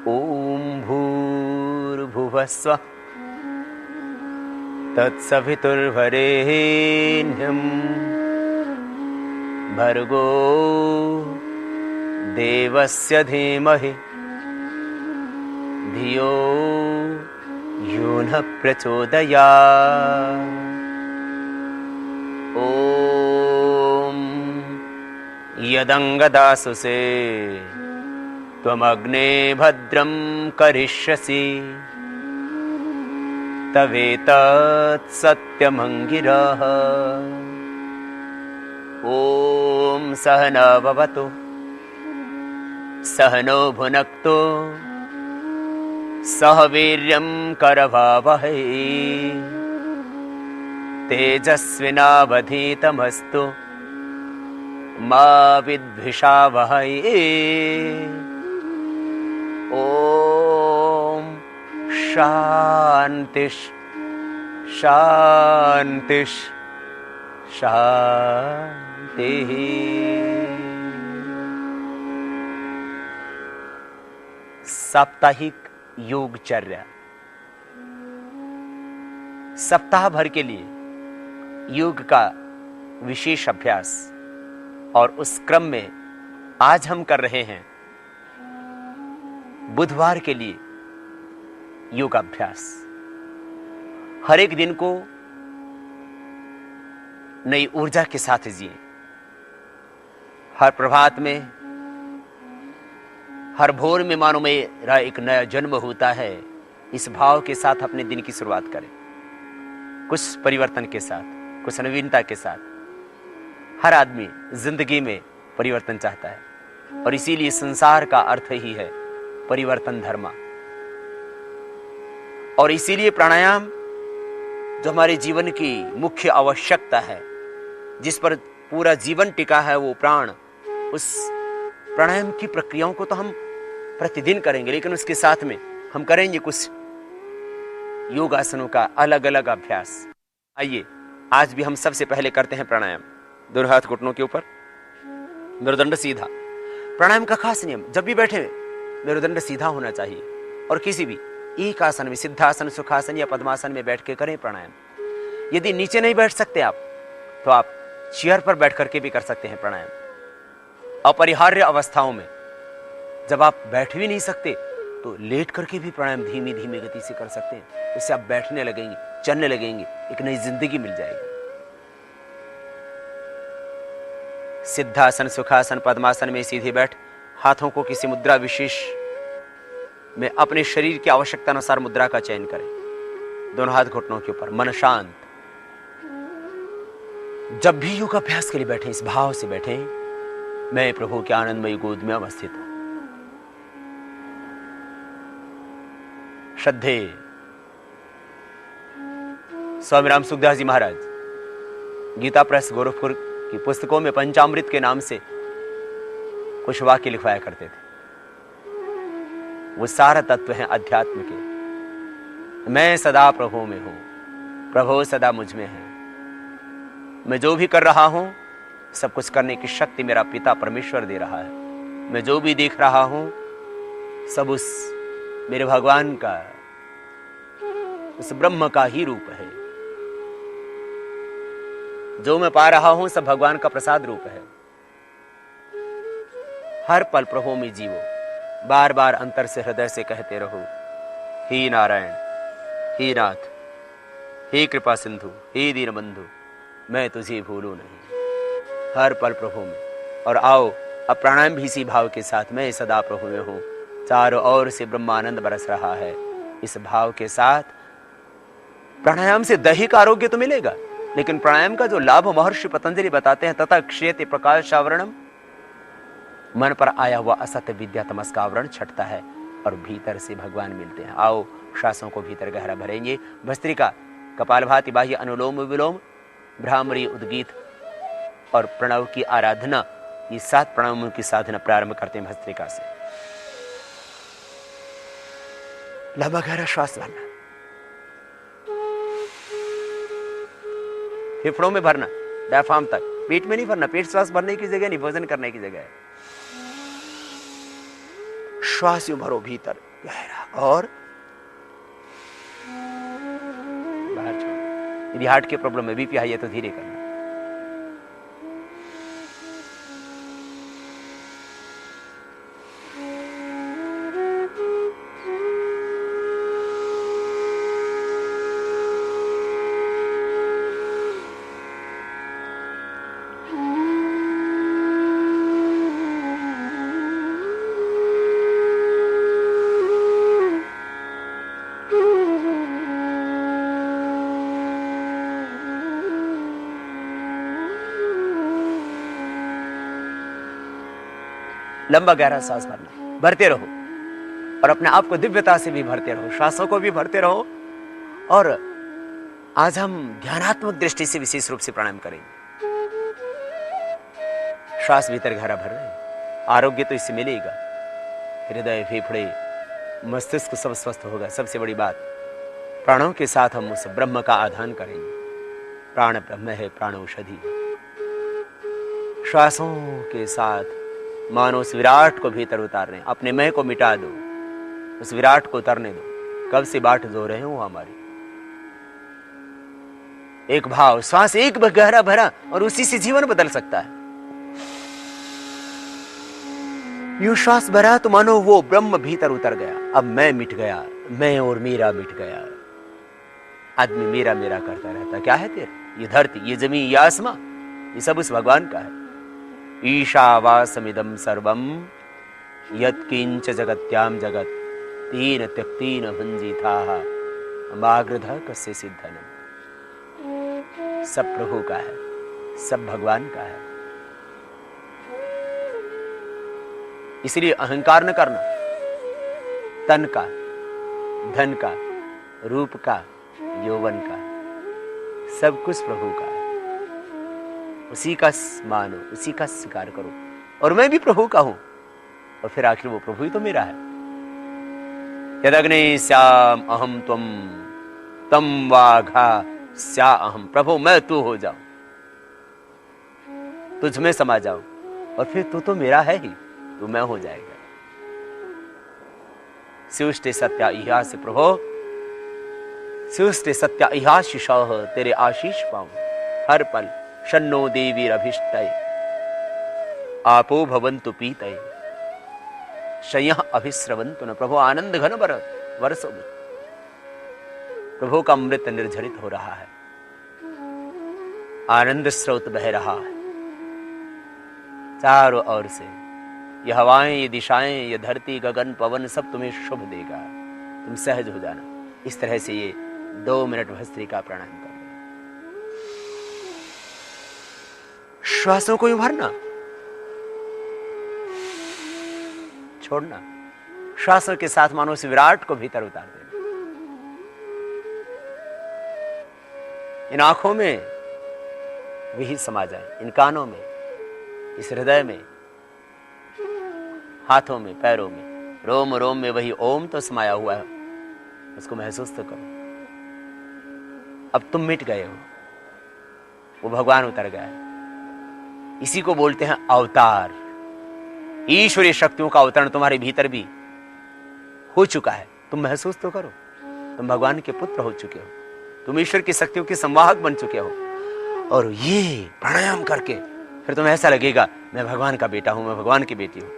ॐ भूर्भुवः स्वः तत्सवितुर्वरेण्यं भर्गो देवस्य धीमहि धियो यो नः प्रचोदयात्। ॐ यदङ्गदासुषे त्वमग्ने भद्रं करिष्यसि तवेतत् सत्यमङ्गिरः। ॐ सहना भवतु सहनो भुनक्तु सह वीर्यं करवावहै तेजस्विनावधीतमस्तु मा विद्विषावहै। ॐ शान्तिः शान्तिः शान्तिः। साप्ताहिक योगचर्या। सप्ताह भर के लिए योग का विशेष अभ्यास, और उस क्रम में आज हम कर रहे हैं बुधवार के लिए योगाभ्यास। हर एक दिन को नई ऊर्जा के साथ जिए। हर प्रभात में, हर भोर में मानो मेरा एक नया जन्म होता है, इस भाव के साथ अपने दिन की शुरुआत करें। कुछ परिवर्तन के साथ, कुछ नवीनता के साथ। हर आदमी जिंदगी में परिवर्तन चाहता है, और इसीलिए संसार का अर्थ ही है परिवर्तन धर्म। और इसीलिए प्राणायाम जो हमारे जीवन की मुख्य आवश्यकता है, जिस पर पूरा जीवन टिका है, वो प्राण, उस प्राणायाम की प्रक्रियाओं को तो हम प्रतिदिन करेंगे, लेकिन उसके साथ में हम करेंगे कुछ योगासनों का अलग अलग अभ्यास। आइए आज भी हम सबसे पहले करते हैं प्राणायाम। दोनों हाथ घुटनों के ऊपर, मेरुदंड सीधा। प्राणायाम का खास नियम, जब भी बैठे मेरुदंड सीधा होना चाहिए, और किसी भी एक आसन में, सिद्धासन, सुखासन या पद्मासन में बैठ के करें प्राणायाम। यदि नीचे नहीं बैठ सकते आप, तो आप चेयर पर बैठ करके भी कर सकते हैं प्राणायाम। अपरिहार्य अवस्थाओं में जब आप बैठ भी नहीं सकते, तो लेट करके भी प्राणायाम धीमी धीमी गति से कर सकते हैं। उससे आप बैठने लगेंगे, चलने लगेंगे, एक नई जिंदगी मिल जाएगी। सिद्धासन, सुखासन, पद्मासन में सीधे बैठ हाथों को किसी मुद्रा विशेष में अपने शरीर की आवश्यकता अनुसार मुद्रा का चयन करें। दोनों हाथ घुटनों के ऊपर, मन शांत। जब भी योग अभ्यास के लिए बैठे, इस भाव से बैठे, मैं प्रभु के आनंदमयी गोद में अवस्थित हूं। श्रद्धे स्वामी राम सुखदास जी महाराज गीता प्रेस गोरखपुर की पुस्तकों में पंचामृत के नाम से कुछ वाक्य लिखवाया करते थे। वो सारा तत्व है अध्यात्म के। मैं सदा प्रभु में हूं, प्रभु सदा मुझ में है। मैं जो भी कर रहा हूं, सब कुछ करने की शक्ति मेरा पिता परमेश्वर दे रहा है। मैं जो भी देख रहा हूं, सब उस मेरे भगवान का, उस ब्रह्म का ही रूप है। जो मैं पा रहा हूं, सब भगवान का प्रसाद रूप है। हर पल प्रभु में जीवो। बार बार अंतर से, हृदय से कहते रहो, हे नारायण, हे नाथ, हे कृपा सिंधु, हे दीन बंधु, मैं तुझे भूलूं नहीं। हर पल प्रभु में। और आओ अब प्राणायाम भी इसी भाव के साथ, मैं सदा प्रभु में हूं, चारों ओर से ब्रह्मानंद बरस रहा है। इस भाव के साथ प्राणायाम से दैहिक आरोग्य तो मिलेगा, लेकिन प्राणायाम का जो लाभ महर्षि पतंजलि बताते हैं, तथा क्षेत्र प्रकाश आवरणम, मन पर आया हुआ असत्य विद्या तमस का आवरण छटता है और भीतर से भगवान मिलते हैं। आओ श्वासों को भीतर गहरा भरेंगे। भस्त्रिका, कपालभाति, बाह्य अनुलोम विलोम, भ्रामरी, उद्गीत और प्रणव की आराधना, ये 7 प्रणवों की साधना प्रारंभ करते हैं भस्त्रिका से। लंबा गहरा श्वास भरना, फेफड़ों में भरना, डायफ्राम तक, पेट में नहीं भरना। पेट श्वास भरने की जगह नहीं, भोजन करने की जगह है। श्वास यूं भरो भीतर, गहरा और बाहर छोड़ो। यदि हार्ट की प्रॉब्लम है, बीपी हाई है, तो धीरे करना। लंबा गहरा सांस भरना, भरते रहो और अपने आप को दिव्यता से भी भरते रहो, श्वासों को भी भरते रहो। और आज हम ध्यानात्मक दृष्टि से विशेष रूप से प्राणायाम करेंगे। श्वास भीतर गहरा भर रहे हैं, आरोग्य तो इससे मिलेगा। हृदय, फेफड़े, मस्तिष्क सब स्वस्थ होगा। सबसे बड़ी बात, प्राणों के साथ हम उस ब्रह्म का आधान करेंगे। प्राण ब्रह्म है, प्राण औषधि। श्वासों के साथ मानो उस विराट को भीतर उतार रहे हैं। अपने मैं को मिटा दो, उस विराट को उतरने दो। कब से बाट जो रहे हो हमारी। एक भाव, श्वास एक गहरा भरा और उसी से जीवन बदल सकता है। यूं श्वास भरा तो मानो वो ब्रह्म भीतर उतर गया। अब मैं मिट गया, मैं और मेरा मिट गया। आदमी मेरा मेरा करता रहता। क्या है तेरा? ये धरती, ये जमीन, ये आसमां, ये सब उस भगवान का है। ईशावासमिदं सर्वं यत्किंच जगत्याम जगत तेन त्यक्तेन भंजिताः अमाग्रधः कस्य सिद्धनम्। सब प्रभु का है, सब भगवान का है। इसलिए अहंकार न करना। तन का, धन का, रूप का, यौवन का, सब कुछ प्रभु का है। उसी का मानो, उसी का स्वीकार करो। और मैं भी प्रभु का हूं। और फिर आखिर वो प्रभु ही तो मेरा है। यदग्ने श्याम अहम त्वम तम वाघा स्या अहम। प्रभु मैं तू हो जाऊं, तुझ में समा जाऊं, और फिर तू तो मेरा है ही, तू मैं हो जाएगा। शिवष्टे सत्या इहा से प्रभु, शिवष्टे सत्या इहा शिशः। तेरे आशीष पाऊं हर पल। शन्नो देवी अभिष्टय आपो भवन्तु पीतये शय्यः अभिस्रवन्तु न। प्रभु आनंद घन वर्षो में प्रभु का अमृत निर्झरित हो रहा है। आनंद स्रोत बह रहा है चारों ओर से। ये हवाएं, ये दिशाएं, ये धरती, गगन, पवन सब तुम्हें शुभ देगा। तुम सहज हो जाना। इस तरह से ये 2 मिनट भस्त्रिका प्राणायाम कर। श्वासों को यूं भरना, छोड़ना। श्वासों के साथ मानो उस विराट को भीतर उतार देना। इन आंखों में वही समा जाए, इन कानों में, इस हृदय में, हाथों में, पैरों में, रोम रोम में वही ओम तो समाया हुआ है। उसको महसूस तो करो। अब तुम मिट गए हो, वो भगवान उतर गया है। इसी को बोलते हैं अवतार। ईश्वरीय शक्तियों का अवतरण तुम्हारे भीतर भी हो चुका है। तुम महसूस तो करो। तुम भगवान के पुत्र हो चुके हो। तुम ईश्वर की शक्तियों के संवाहक बन चुके हो। और ये प्राणायाम करके फिर तुम्हें ऐसा लगेगा मैं भगवान का बेटा हूं, मैं भगवान की बेटी हूं,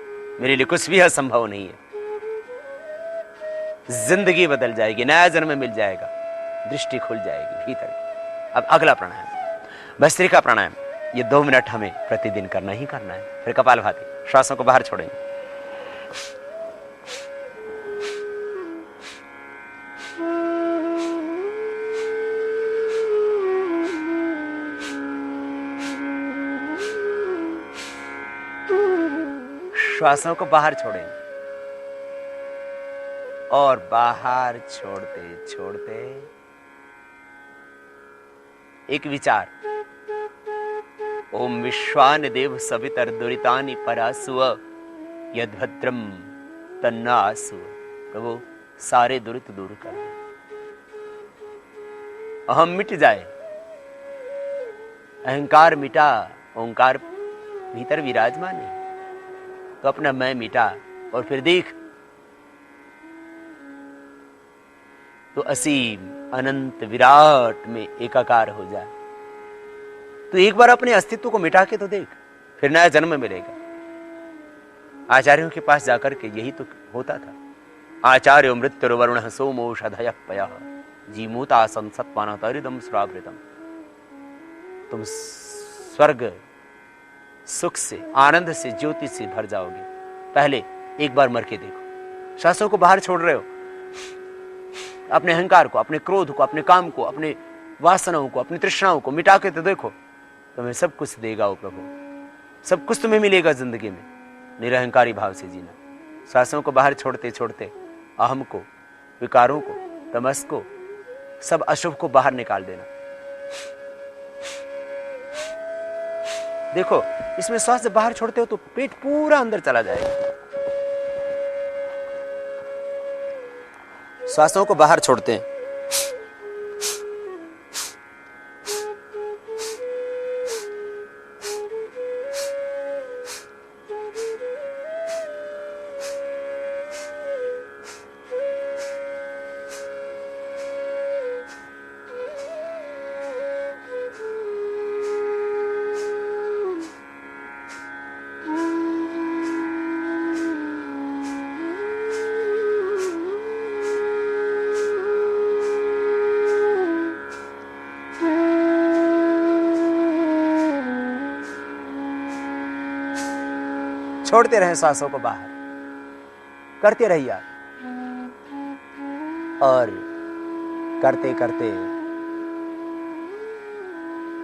मेरे लिए कुछ भी असंभव नहीं है। जिंदगी बदल जाएगी, नया जन्म मिल जाएगा, दृष्टि खुल जाएगी भीतर की। अब अगला प्राणायाम भस्त्रिका प्राणायाम। ये 2 मिनट हमें प्रतिदिन करना ही करना है। फिर कपालभाति, श्वासों को बाहर छोड़ेंगे। श्वासों को बाहर छोड़ेंगे और बाहर छोड़ते छोड़ते एक विचार, ओम विश्वान देव सवितर दुरितानि परासुव यद्भद्रम तन्नासु। प्रभु सारे दुरित दूर कर दे, अहम मिट जाए, अहंकार मिटा, ओंकार भीतर विराजमान है। तो अपना मैं मिटा और फिर देख तो असीम अनंत विराट में एकाकार हो जाए। तो एक बार अपने अस्तित्व को मिटा के तो देख, फिर नया जन्म मिलेगा। आचार्यों के पास जाकर के यही तो होता था। आचार्य मृत्युर्वरुण सोमोषधय पय जीमूता संसत्वान तरिदम स्वावृतम। तुम स्वर्ग सुख से, आनंद से, ज्योति से भर जाओगे। पहले एक बार मर के देखो। शास्त्रों को बाहर छोड़ रहे हो, अपने अहंकार को, अपने क्रोध को, अपने काम को, अपने वासनाओं को, अपनी तृष्णाओं को मिटा के तो देखो, तुम्हें सब कुछ देगा वो प्रभु। सब कुछ तुम्हें मिलेगा जिंदगी में, निरहंकारी भाव से जीना। शास्त्रों को बाहर छोड़ते छोड़ते अहम को, विकारों को, तमस को, सब अशुभ को बाहर निकाल देना। देखो, इसमें श्वास जब बाहर छोड़ते हो तो पेट पूरा अंदर चला जाएगा। श्वासों को बाहर छोड़ते हैं, छोड़ते रहे सांसों को बाहर, करते रहिए आप। और करते करते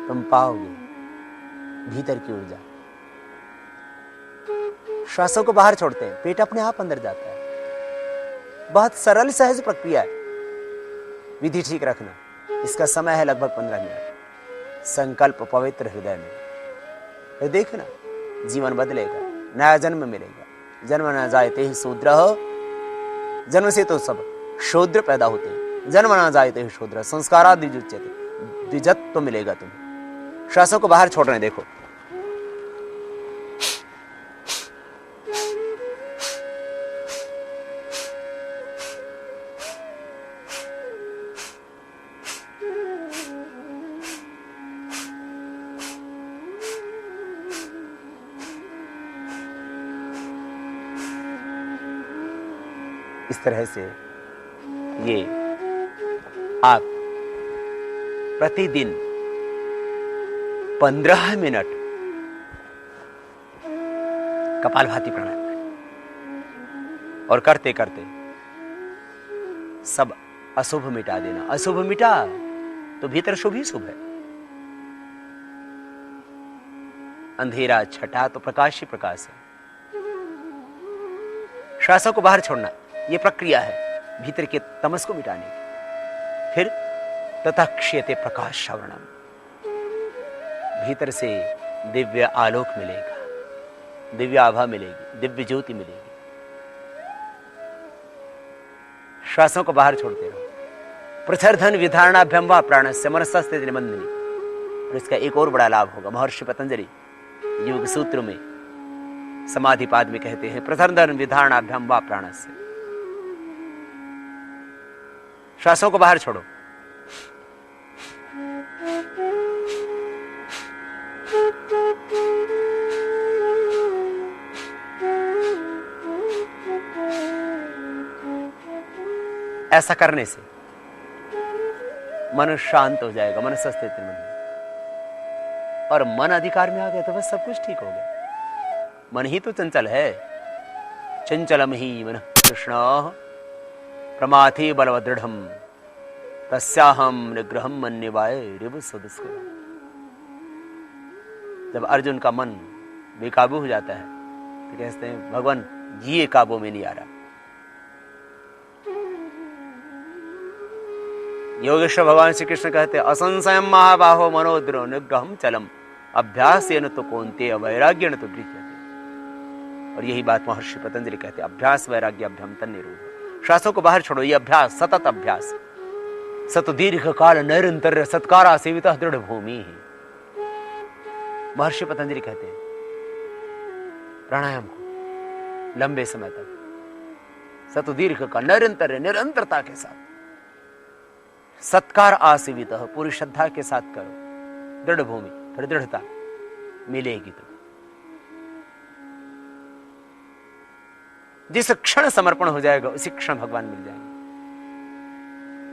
तुम पाओगे भीतर की ऊर्जा। श्वासों को बाहर छोड़ते हैं, पेट अपने आप अंदर जाता है। बहुत सरल सहज प्रक्रिया है। विधि ठीक रखना। इसका समय है लगभग 15 मिनट। संकल्प पवित्र हृदय में, तो देखना जीवन बदलेगा, नया जन्म मिलेगा। जन्म न जायते ही शूद्र हो, जन्म से तो सब शूद्र पैदा होते हैं। जन्म न जायते ही शूद्र संस्कारा द्विजुच्यते, द्विजत्व तो मिलेगा तुम्हें। श्वासों को बाहर छोड़ रहे हैं, देखो। इस तरह से ये आप प्रतिदिन 15 मिनट कपालभाति प्राणायाम करें और करते करते सब अशुभ मिटा देना। अशुभ मिटा तो भीतर शुभ ही शुभ है। अंधेरा छटा तो प्रकाश ही प्रकाश है। श्वासों को बाहर छोड़ना, यह प्रक्रिया है भीतर के तमस को मिटाने की। फिर तथा क्षयते प्रकाश श्रवणम, भीतर से दिव्य आलोक मिलेगा, दिव्य आभा मिलेगी, दिव्य ज्योति मिलेगी। श्वासों को बाहर छोड़ते रहो। प्रचरधन विधारणाभ्यम वा प्राणस्य मनसस्ते निबंधनी। और इसका एक और बड़ा लाभ होगा। महर्षि पतंजलि योग सूत्र में समाधिपाद में कहते हैं, प्रचरधन विधारणाभ्यम वा प्राणस्य। श्वासों को बाहर छोड़ो। ऐसा करने से मन शांत हो जाएगा, मन स्थिर मन, और मन अधिकार में आ गया तो बस सब कुछ ठीक हो गया। मन ही तो चंचल है। चंचलम ही मन कृष्ण प्रमाथे बलवदृढ़ तस्याहम निग्रहम मन्यवाय रिव सदस्कर। जब अर्जुन का मन बेकाबू हो जाता है तो कहते हैं, भगवान ये काबू में नहीं आ रहा। योगेश्वर भगवान श्री कृष्ण कहते हैं, असंशयम महाबाहो मनोद्रो निग्रहम चलम अभ्यासेन तो कौन्तेय वैराग्येन तो गृह्यते। और यही बात महर्षि पतंजलि कहते हैं, अभ्यास वैराग्य अभ्यम तन्निरोध। श्वासों को बाहर छोड़ो। ये अभ्यास, सतत अभ्यास, सत दीर्घ काल निरंतर सत्कारा सेविता दृढ़ भूमि है। महर्षि पतंजलि कहते हैं, प्राणायाम को लंबे समय तक सत दीर्घ काल निरंतर, निरंतरता के साथ सत्कार आसेवित, पूरी श्रद्धा के साथ करो, दृढ़ भूमि, फिर दृढ़ता मिलेगी। तो जिस क्षण समर्पण हो जाएगा उसी क्षण भगवान मिल जाएंगे।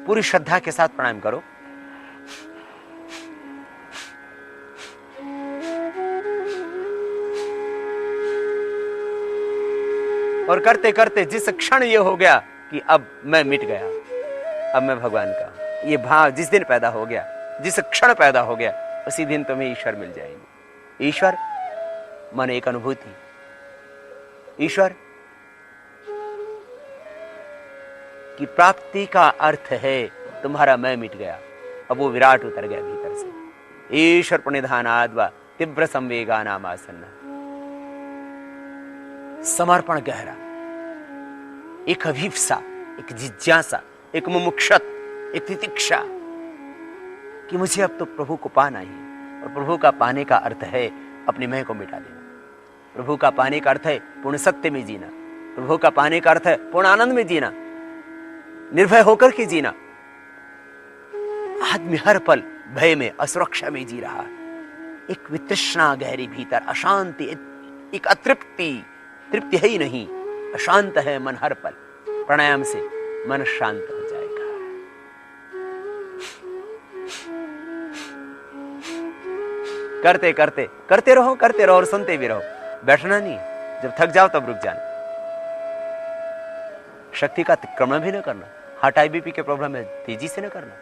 पूरी श्रद्धा के साथ प्राणायाम करो। और करते करते जिस क्षण ये हो गया कि अब मैं मिट गया, अब मैं भगवान का हूं, ये भाव जिस दिन पैदा हो गया, जिस क्षण पैदा हो गया, उसी दिन तुम्हें ईश्वर मिल जाएंगे। ईश्वर मन एक अनुभूति, ईश्वर की प्राप्ति का अर्थ है तुम्हारा मैं मिट गया, अब वो विराट उतर गया भीतर से। ईश्वर प्रणिधानाद्वा तीव्र संवेगा नाम आसन्न। समर्पण गहरा, एक अभिप्सा, एक जिज्ञासा, एक मुमुक्षत, एक तितिक्षा कि मुझे अब तो प्रभु को पाना ही है। और प्रभु का पाने का अर्थ है अपने मैं को मिटा देना। प्रभु का पाने का अर्थ है पूर्ण सत्य में जीना। प्रभु का पाने का अर्थ है पूर्ण आनंद में जीना, निर्भय होकर के जीना। आदमी हर पल भय में, असुरक्षा में जी रहा है। एक वितृष्णा गहरी भीतर, अशांति, एक अतृप्ति, तृप्ति है ही नहीं, अशांत है मन हर पल। प्राणायाम से मन शांत हो जाएगा। करते करते करते रहो, करते रहो और सुनते भी रहो। बैठना नहीं, जब थक जाओ तब रुक जाना। शक्ति का अतिक्रमण भी न करना। हार्ट IBP के प्रॉब्लम है, तेजी से न करना।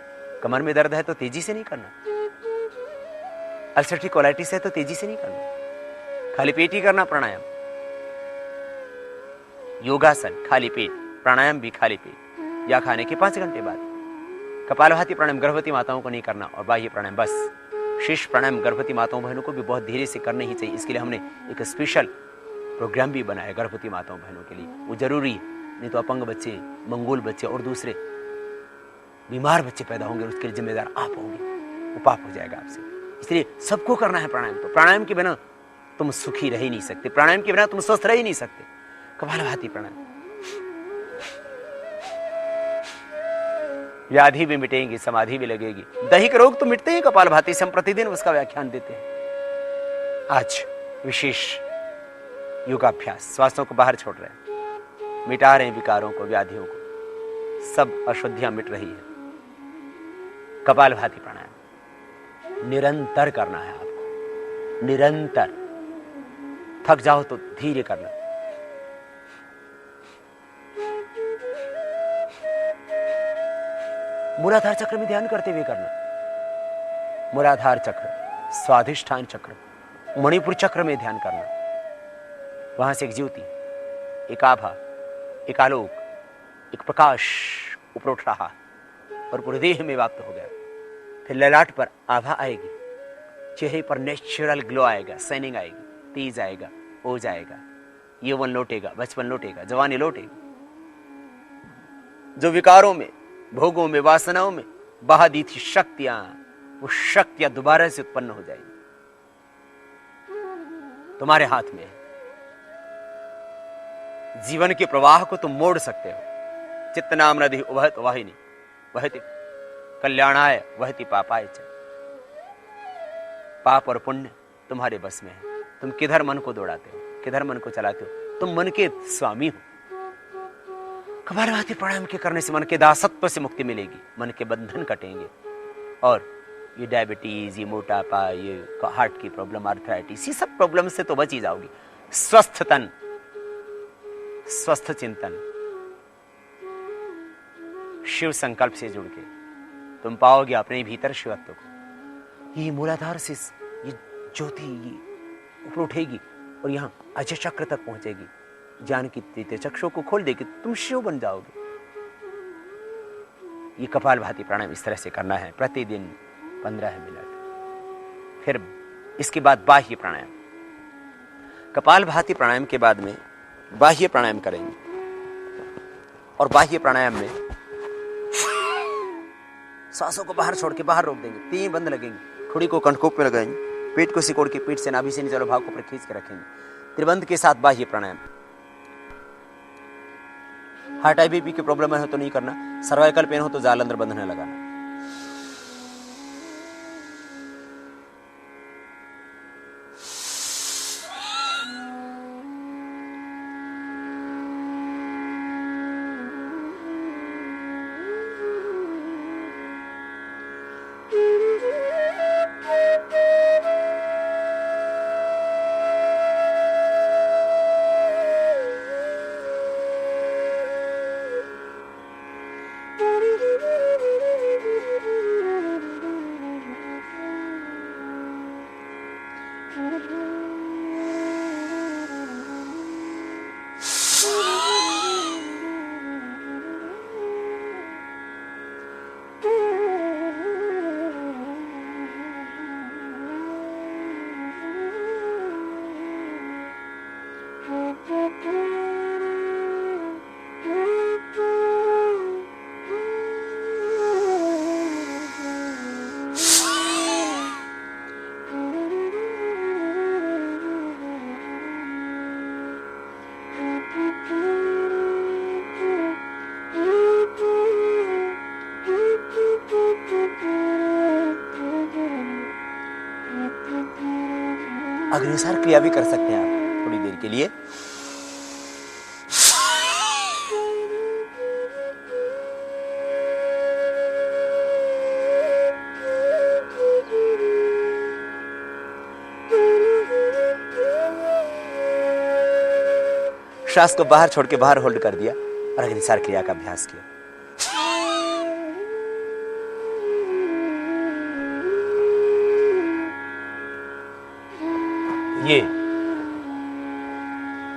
कमर में दर्द है तो तेजी से नहीं करना। अल्सरेटिव कोलाइटिस है तो तेजी से नहीं करना। खाली पेट ही करना प्राणायाम। योगासन खाली पेट, प्राणायाम भी खाली पेट या खाने के 5 घंटे बाद। कपालभाति प्राणायाम गर्भवती माताओं को नहीं करना और बाह्य प्राणायाम बस। शीर्ष प्राणायाम गर्भवती माताओं बहनों को भी बहुत धीरे से करने ही चाहिए। इसके लिए हमने एक स्पेशल प्रोग्राम भी बनाया गर्भवती माताओं बहनों के लिए। वो जरूरी है, नहीं तो अपंग बच्चे, मंगोल बच्चे और दूसरे बीमार बच्चे पैदा होंगे, उसके लिए जिम्मेदार आप होंगे, वो पाप हो जाएगा आपसे। इसलिए सबको करना है प्राणायाम। तो प्राणायाम के बिना तुम सुखी रह ही नहीं सकते, प्राणायाम के बिना तुम स्वस्थ रह ही नहीं सकते। कपालभाति प्राणायाम, व्याधि भी मिटेगी, समाधि भी लगेगी। दैहिक रोग तो मिटते हैं कपालभाति से, हम प्रतिदिन उसका व्याख्यान देते हैं। आज विशेष योगाभ्यास, श्वासों को बाहर छोड़ रहे हैं, मिटा रहे हैं विकारों को, व्याधियों को, सब अशुद्धियां मिट रही है। कपालभाति प्राणायाम निरंतर करना है आपको, निरंतर। थक जाओ तो धीरे करना। मूलाधार चक्र में ध्यान करते हुए करना। मूलाधार चक्र, स्वाधिष्ठान चक्र, मणिपुर चक्र में ध्यान करना। वहां से एक ज्योति, एक आभा, एक आलोक, एक प्रकाश ऊपर उठ रहा और पूरे देह में व्याप्त हो गया। फिर ललाट पर आभा आएगी, चेहरे पर नेचुरल ग्लो आएगा, शाइनिंग आएगी, तेज आएगा, हो जाएगा, यौवन लौटेगा, बचपन लौटेगा, जवानी लौटेगी। जो विकारों में, भोगों में, वासनाओं में बहा दी थी शक्तियां, वो शक्तियां दोबारा से उत्पन्न हो जाएंगी। तुम्हारे हाथ में है। जीवन के प्रवाह को तुम मोड़ सकते हो। चित्त नाम नदी उभत वाहिनी वहति कल्याणाय वहति पापाय च। पाप और पुण्य तुम्हारे बस में है। तुम किधर मन को दौड़ाते हो, किधर मन को चलाते हो, तुम मन के स्वामी हो। कपालभाति प्राणायाम के करने से मन के दासत्व से मुक्ति मिलेगी, मन के बंधन कटेंगे और ये डायबिटीज, ये मोटापा, ये हार्ट की प्रॉब्लम, आर्थराइटिस, ये सब प्रॉब्लम से तो बच ही जाओगी। स्वस्थ तन, स्वस्थ चिंतन, शिव संकल्प से जुड़ के तुम पाओगे अपने भीतर शिवत्व को। ये मूलाधार से ये ज्योति ये ऊपर उठेगी और यहां अजय चक्र तक पहुंचेगी। ज्ञान की तृतीय चक्षुओं को खोल देगी, तुम शिव बन जाओगे। ये कपालभाति प्राणायाम इस तरह से करना है प्रतिदिन 15 मिनट। फिर इसके बाद बाह्य प्राणायाम। कपालभाति प्राणायाम के बाद में बाह्य प्राणायाम करेंगे और बाह्य प्राणायाम में सांसों को बाहर छोड़ के बाहर रोक देंगे। 3 बंद लगेंगे, थोड़ी को कंठकोप में लगाएंगे, पेट को सिकोड़ के पीठ से नाभि से नीचे भाग को ऊपर खींच के रखेंगे। त्रिबंध के साथ बाह्य प्राणायाम। हार्ट IBP की प्रॉब्लम है तो नहीं करना, सर्वाइकल पेन हो तो जालंधर बंध न लगाना। अग्निसार क्रिया भी कर सकते हैं आप थोड़ी देर के लिए। श्वास को बाहर छोड़ के बाहर होल्ड कर दिया और अग्निसार क्रिया का अभ्यास किया। ये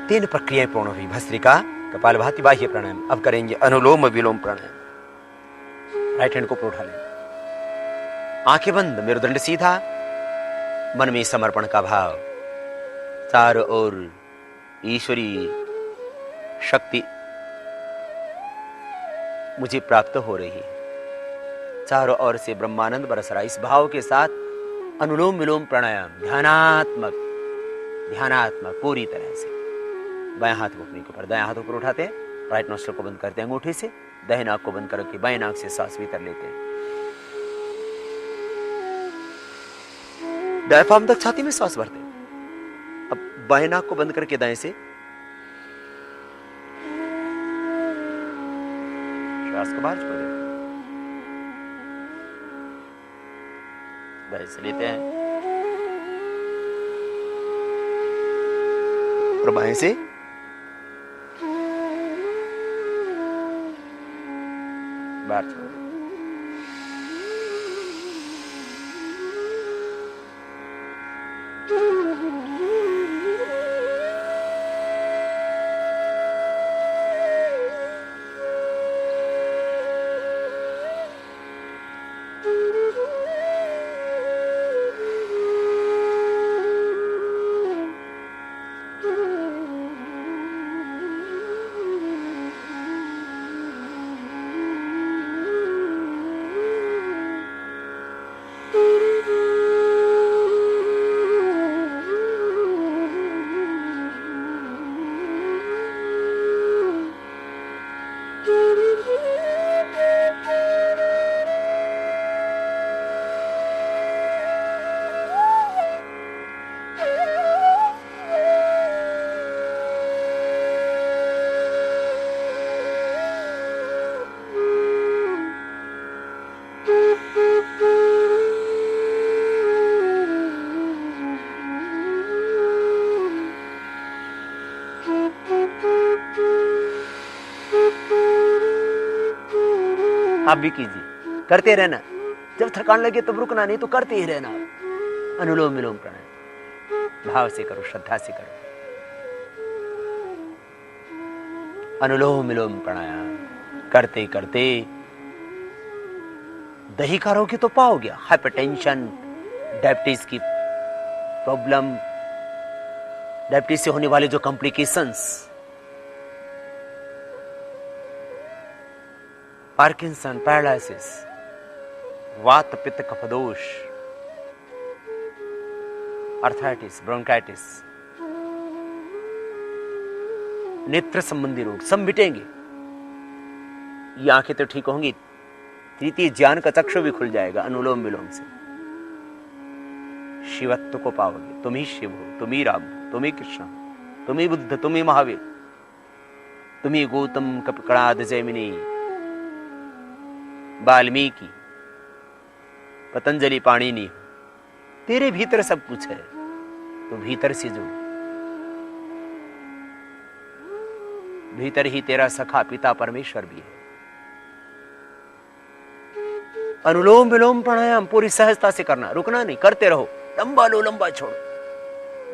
3 प्रक्रियाएं पूर्ण हुई। भस्त्रिका, कपालभाति, बाह्य प्राणायाम। अब करेंगे अनुलोम विलोम प्राणायाम। राइट हैंड को ऊपर उठा लें, आंखें बंद, मेरुदंड सीधा, मन में समर्पण का भाव। चारों ओर ईश्वरीय शक्ति मुझे प्राप्त हो रही है, चारों ओर से ब्रह्मानंद बरस रहा। इस भाव के साथ अनुलोम विलोम प्राणायाम ध्यानात्मक पूरी तरह से। बाएं हाथ को अपने ऊपर, दाएं हाथ ऊपर उठाते हैं, राइट नोस्ट्रल को बंद करते हैं अंगूठे से, दाहिने नाक को बंद करके बाएं नाक से सांस भीतर लेते हैं। डायफ्राम तक छाती में सांस भरते हैं। अब बाएं नाक को बंद करके दाएं से श्वास को बाहर छोड़ देते हैं। दाएं से लेते हैं और बाएं से बाहर छोड़ देते हैं। आप भी कीजिए, करते रहना। जब थकान लगे तब रुकना, नहीं तो करते ही रहना। अनुलोम विलोम प्राणायाम भाव से करो, श्रद्धा से करो। अनुलोम विलोम प्राणायाम करते करते दैहिक आरोग्य तो पाओगे। हाइपरटेंशन, डायबिटीज की प्रॉब्लम, डायबिटीज से होने वाले जो कॉम्प्लिकेशंस, पार्किंसन, पैरालिसिस, वात पित्त कफदोष, अर्थराइटिस, ब्रोंकाइटिस, नेत्र संबंधी रोग सब मिटेंगे। ये आंखें तो ठीक होंगी, तृतीय ज्ञान का चक्षु भी खुल जाएगा अनुलोम विलोम से। शिवत्व को पाओगे। तुम ही शिव हो, तुम ही राम हो, तुम ही कृष्ण हो, तुम ही बुद्ध, तुम ही महावीर, तुम ही गौतम, कपिकणाद, जैमिनी, वाल्मीकि, पतंजलि, पाणिनि हो। तेरे भीतर सब कुछ है, तो भीतर से जुड़। भीतर ही तेरा सखा पिता परमेश्वर भी है। अनुलोम विलोम प्राणायाम पूरी सहजता से करना, रुकना नहीं, करते रहो। लंबा लो, लंबा छोड़ो,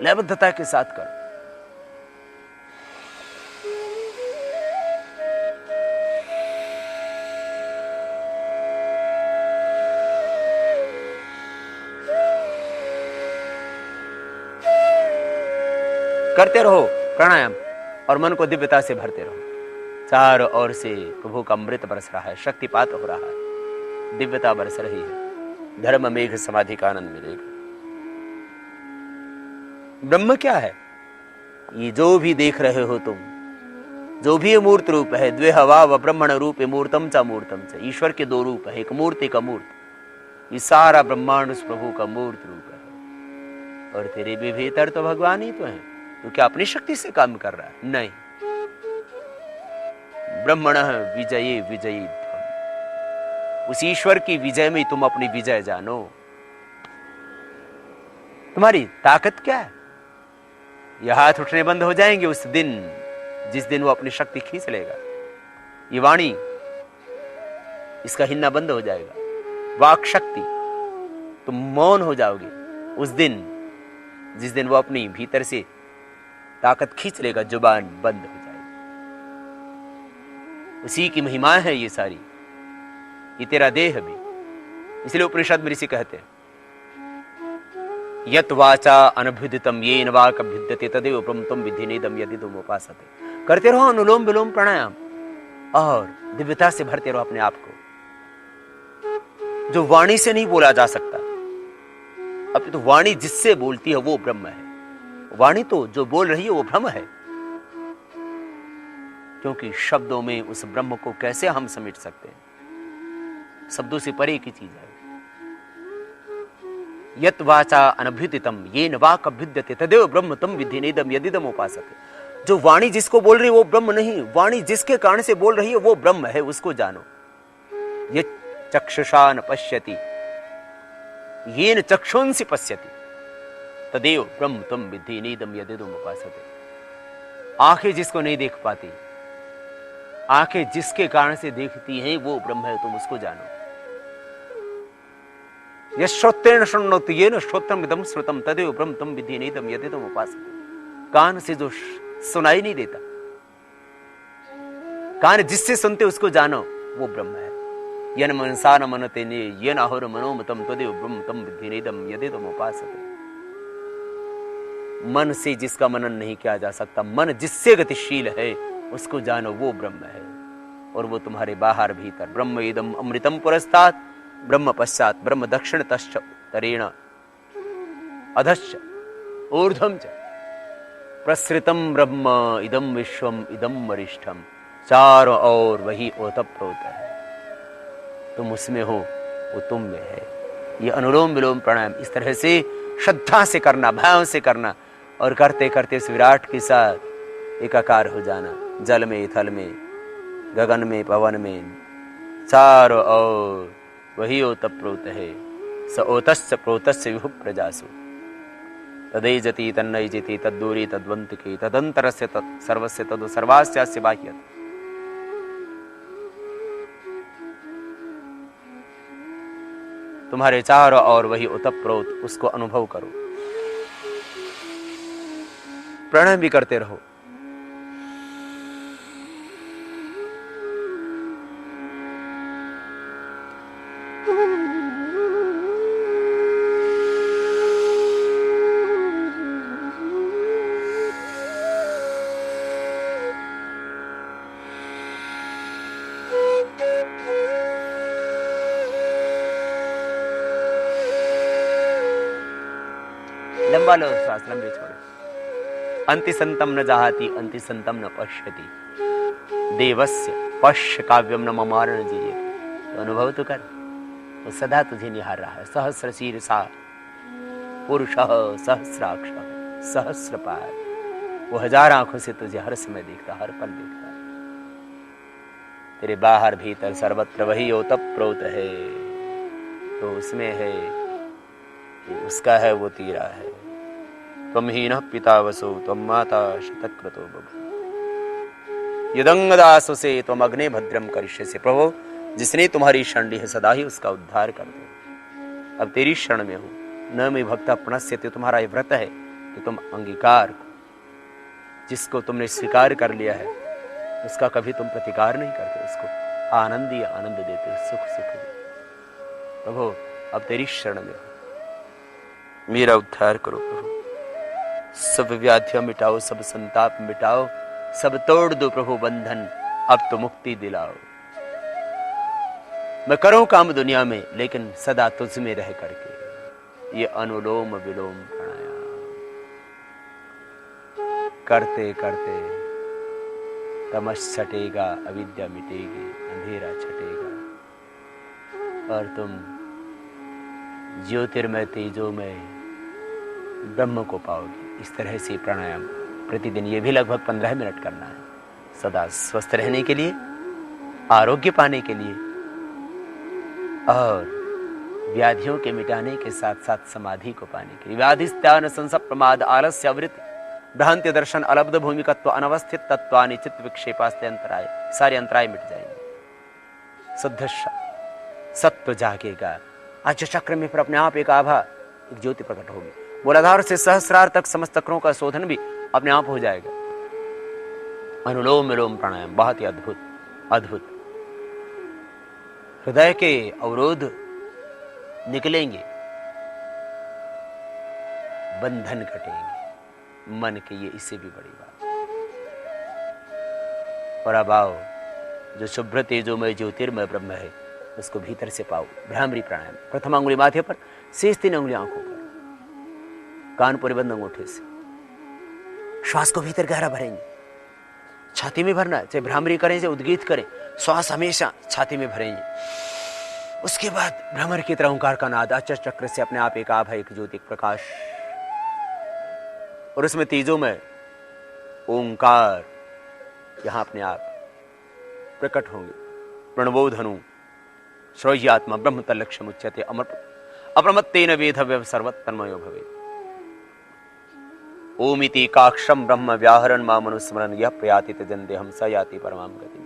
लयबद्धता के साथ करो। करते रहो प्राणायाम। और मन को दिव्यता से भरते रहो। चारों ओर से प्रभु का अमृत बरस रहा है, शक्तिपात हो रहा है, दिव्यता बरस रही है, धर्म मेघ समाधि का आनंद मिलेगा। ब्रह्म क्या है? ये जो भी देख रहे हो तुम, जो भी मूर्त रूप है, द्वेहवाव ब्रह्मण रूप मूर्तम च मूर्तम च, ईश्वर के दो रूप है, एक मूर्ति का मूर्त। ये सारा ब्रह्मांड उस प्रभु का मूर्त रूप है, और तेरे भी भीतर तो भगवान ही तो है। तो क्या अपनी शक्ति से काम कर रहा है? नहीं। ब्रह्मण विजयी विजयी ध्वम, उस ईश्वर की विजय में तुम अपनी विजय जानो। तुम्हारी ताकत क्या है? ये हाथ उठने बंद हो जाएंगे उस दिन, जिस दिन वो अपनी शक्ति खींच लेगा। ये वाणी, इसका हिलना बंद हो जाएगा। वाक शक्ति, तुम मौन हो जाओगे उस दिन, जिस दिन वो अपनी भीतर से ताकत खींच लेगा, जुबान बंद हो जाएगी। उसी की महिमा है ये सारी, ये तेरा देह भी। इसलिए उपनिषद में ऋषि कहते हैं, यत वाचा अनभ्युदितम येन वाक अभ्युद्यते तदेव ब्रह्म त्वं विद्धि नेदम यदि तुम उपासते। करते रहो अनुलोम विलोम प्राणायाम, और दिव्यता से भरते रहो अपने आप को। जो वाणी से नहीं बोला जा सकता, अब तो वाणी जिससे बोलती है वो ब्रह्म है। वाणी तो जो बोल रही है वो ब्रह्म है, क्योंकि शब्दों में उस ब्रह्म को कैसे हम समेट सकते हैं? शब्दों से परे की चीज है। यत वाचा अनभ्युदितम येन वाक अभ्युद्यते तदेव ब्रह्म त्वं विद्धि नेदम यदिदम उपासते। जो वाणी जिसको बोल रही है वो ब्रह्म नहीं, वाणी जिसके कारण से बोल रही है वो ब्रह्म है, उसको जानो। ये चक्षुषा न पश्यति येन चक्षुंसि पश्यति तदेव ब्रह्म त्वं विद्धि नेदम यदिदम उपासते। आंखें जिसको नहीं देख पाती, आंखें जिसके कारण से देखती हैं वो ब्रह्म है, तुम उसको जानो। यश्रोत्रेण शृणोति येन श्रोत्रमिदं श्रुतं तदेव ब्रह्म त्वं विद्धि नेदम यदिदम उपासते। कान से जो सुनाई नहीं देता, कान जिससे सुनते उसको जानो, वो ब्रह्म है। यन मनसा न मनते ने येन आहुर मनोमतम तदेव ब्रह्म त्वं विद्धि नेदम यदिदम उपासते। मन से जिसका मनन नहीं किया जा सकता, मन जिससे गतिशील है उसको जानो, वो ब्रह्म है। और वो तुम्हारे बाहर भीतर। ब्रह्म इदम अमृतम पुरस्तात् ब्रह्म पश्चात ब्रह्म दक्षिण तश्च उत्तरेण अधश्च ऊर्ध्वं च प्रसृतम ब्रह्म इदम विश्वम इदम वरिष्ठम। चारों ओर वही ओतप्रोत है, तुम उसमें हो, वो तुम में है। ये अनुलोम विलोम प्राणायाम इस तरह से श्रद्धा से करना, भाव से करना, और करते करते इस विराट के साथ एकाकार हो जाना। जल में, थल में, गगन में, पवन में, चारों ओर वही ओतप्रोत है। स ओतस्य प्रोतस्य विभु प्रजासु तदैजति तन्नैजति तद्दूरी तद्वन्तिके तदन्तरस्य तत् सर्वस्य तदु सर्वास्यास्य बाह्यत्। तुम्हारे चारों ओर वही ओतप्रोत, उसको अनुभव करो। प्राणायाम भी करते रहो। लंबा लो श्वास, लंबे छोड़ो। अंति संतम न जाहाति अंति संतम न पश्यति देवस्य पश्य काव्यम न ममारण जीयते। तो अनुभव तो कर, वो सदा तुझे निहार रहा है। सहस्र शीर्षा पुरुषः सहस्राक्ष सहस्रपाद। वो हजार आंखों से तुझे हर समय देखता, हर पल देखता है। तेरे बाहर भीतर सर्वत्र वही ओतप्रोत है, तो उसमें है, उसका है, वो तेरा है। त्वं हीनः पिता वसो त्वं माता शतक्रतो बभूव यदंगदासो से त्वं अग्ने भद्रम करिष्यसि। प्रभु, जिसने तुम्हारी शरण ली है सदा ही उसका उद्धार कर दो। अब तेरी शरण में हूं। न मैं भक्त प्रणश्यते, तुम्हारा ये व्रत है कि तुम अंगीकार, जिसको तुमने स्वीकार कर लिया है उसका कभी तुम प्रतिकार नहीं करते, उसको आनंद ही आनंद देते, सुख सुख देते। प्रभु, अब तेरी शरण में हूं, मेरा उद्धार करो प्रभु। सब व्याधियां मिटाओ, सब संताप मिटाओ, सब तोड़ दो प्रभु बंधन, अब तो मुक्ति दिलाओ। मैं करूं काम दुनिया में, लेकिन सदा तुझ में रह करके। ये अनुलोम विलोम प्राणायाम करते करते तमस छटेगा, अविद्या मिटेगी, अंधेरा छटेगा और तुम ज्योतिर्मय तेजोमय ब्रह्म को पाओगे। इस तरह से प्राणायाम प्रतिदिन, ये भी लगभग 15 मिनट करना है, सदा स्वस्थ रहने के लिए, आरोग्य पाने के लिए और व्याधियों के मिटाने के साथ साथ समाधि को पाने के लिए। व्याधिस्त्यान संसप प्रमाद आलस्य आवृत्ति भ्रांति दर्शन अलब्ध भूमिकत्व अनवस्थित तत्वानि चित्त विक्षेपास्ते अंतराय, सारे अंतराय मिट जाएंगे। शुद्ध सत्व जागेगा। आज चक्र में फिर अपने आप एक आभा, एक ज्योति प्रकट होगी। मूलाधार से सहस्रार तक समस्त चक्रों का शोधन भी अपने आप हो जाएगा। अनुलोम विलोम प्राणायाम बहुत ही अद्भुत अद्भुत। हृदय के अवरोध निकलेंगे, बंधन कटेंगे मन के, ये इससे भी बड़ी बात। और अब आओ, जो शुभ्र तेजोमय ज्योतिर्मय ब्रह्म है उसको भीतर से पाओ। भ्रामरी प्राणायाम, प्रथम अंगुली माथे पर, शेष 3 अंगुली आंखों पर, कान परिबंध अंगूठे से। श्वास को भीतर गहरा भरेंगे, छाती में भरना है, चाहे भ्रामरी करें चाहे उद्गीत करें, श्वास हमेशा छाती में भरेंगे। उसके बाद भ्रमर की तरह ओंकार का नाद, आचर चक्र से अपने आप एक आभा, एक ज्योति, एक प्रकाश, और उसमें तेजों में ओंकार यहां अपने आप प्रकट होंगे। प्रणवो धनु श्रौह्यात्मा ब्रह्म तल्लक्ष्यम उच्यते अमर अप्रमत्तेन वेधव्य सर्वतन्मयो भवेत्। ओमिति काक्षम ब्रह्म व्याहरण मामनुस्मरण यह प्रयाति तजन्ते हम स याति परमाम गतिम्।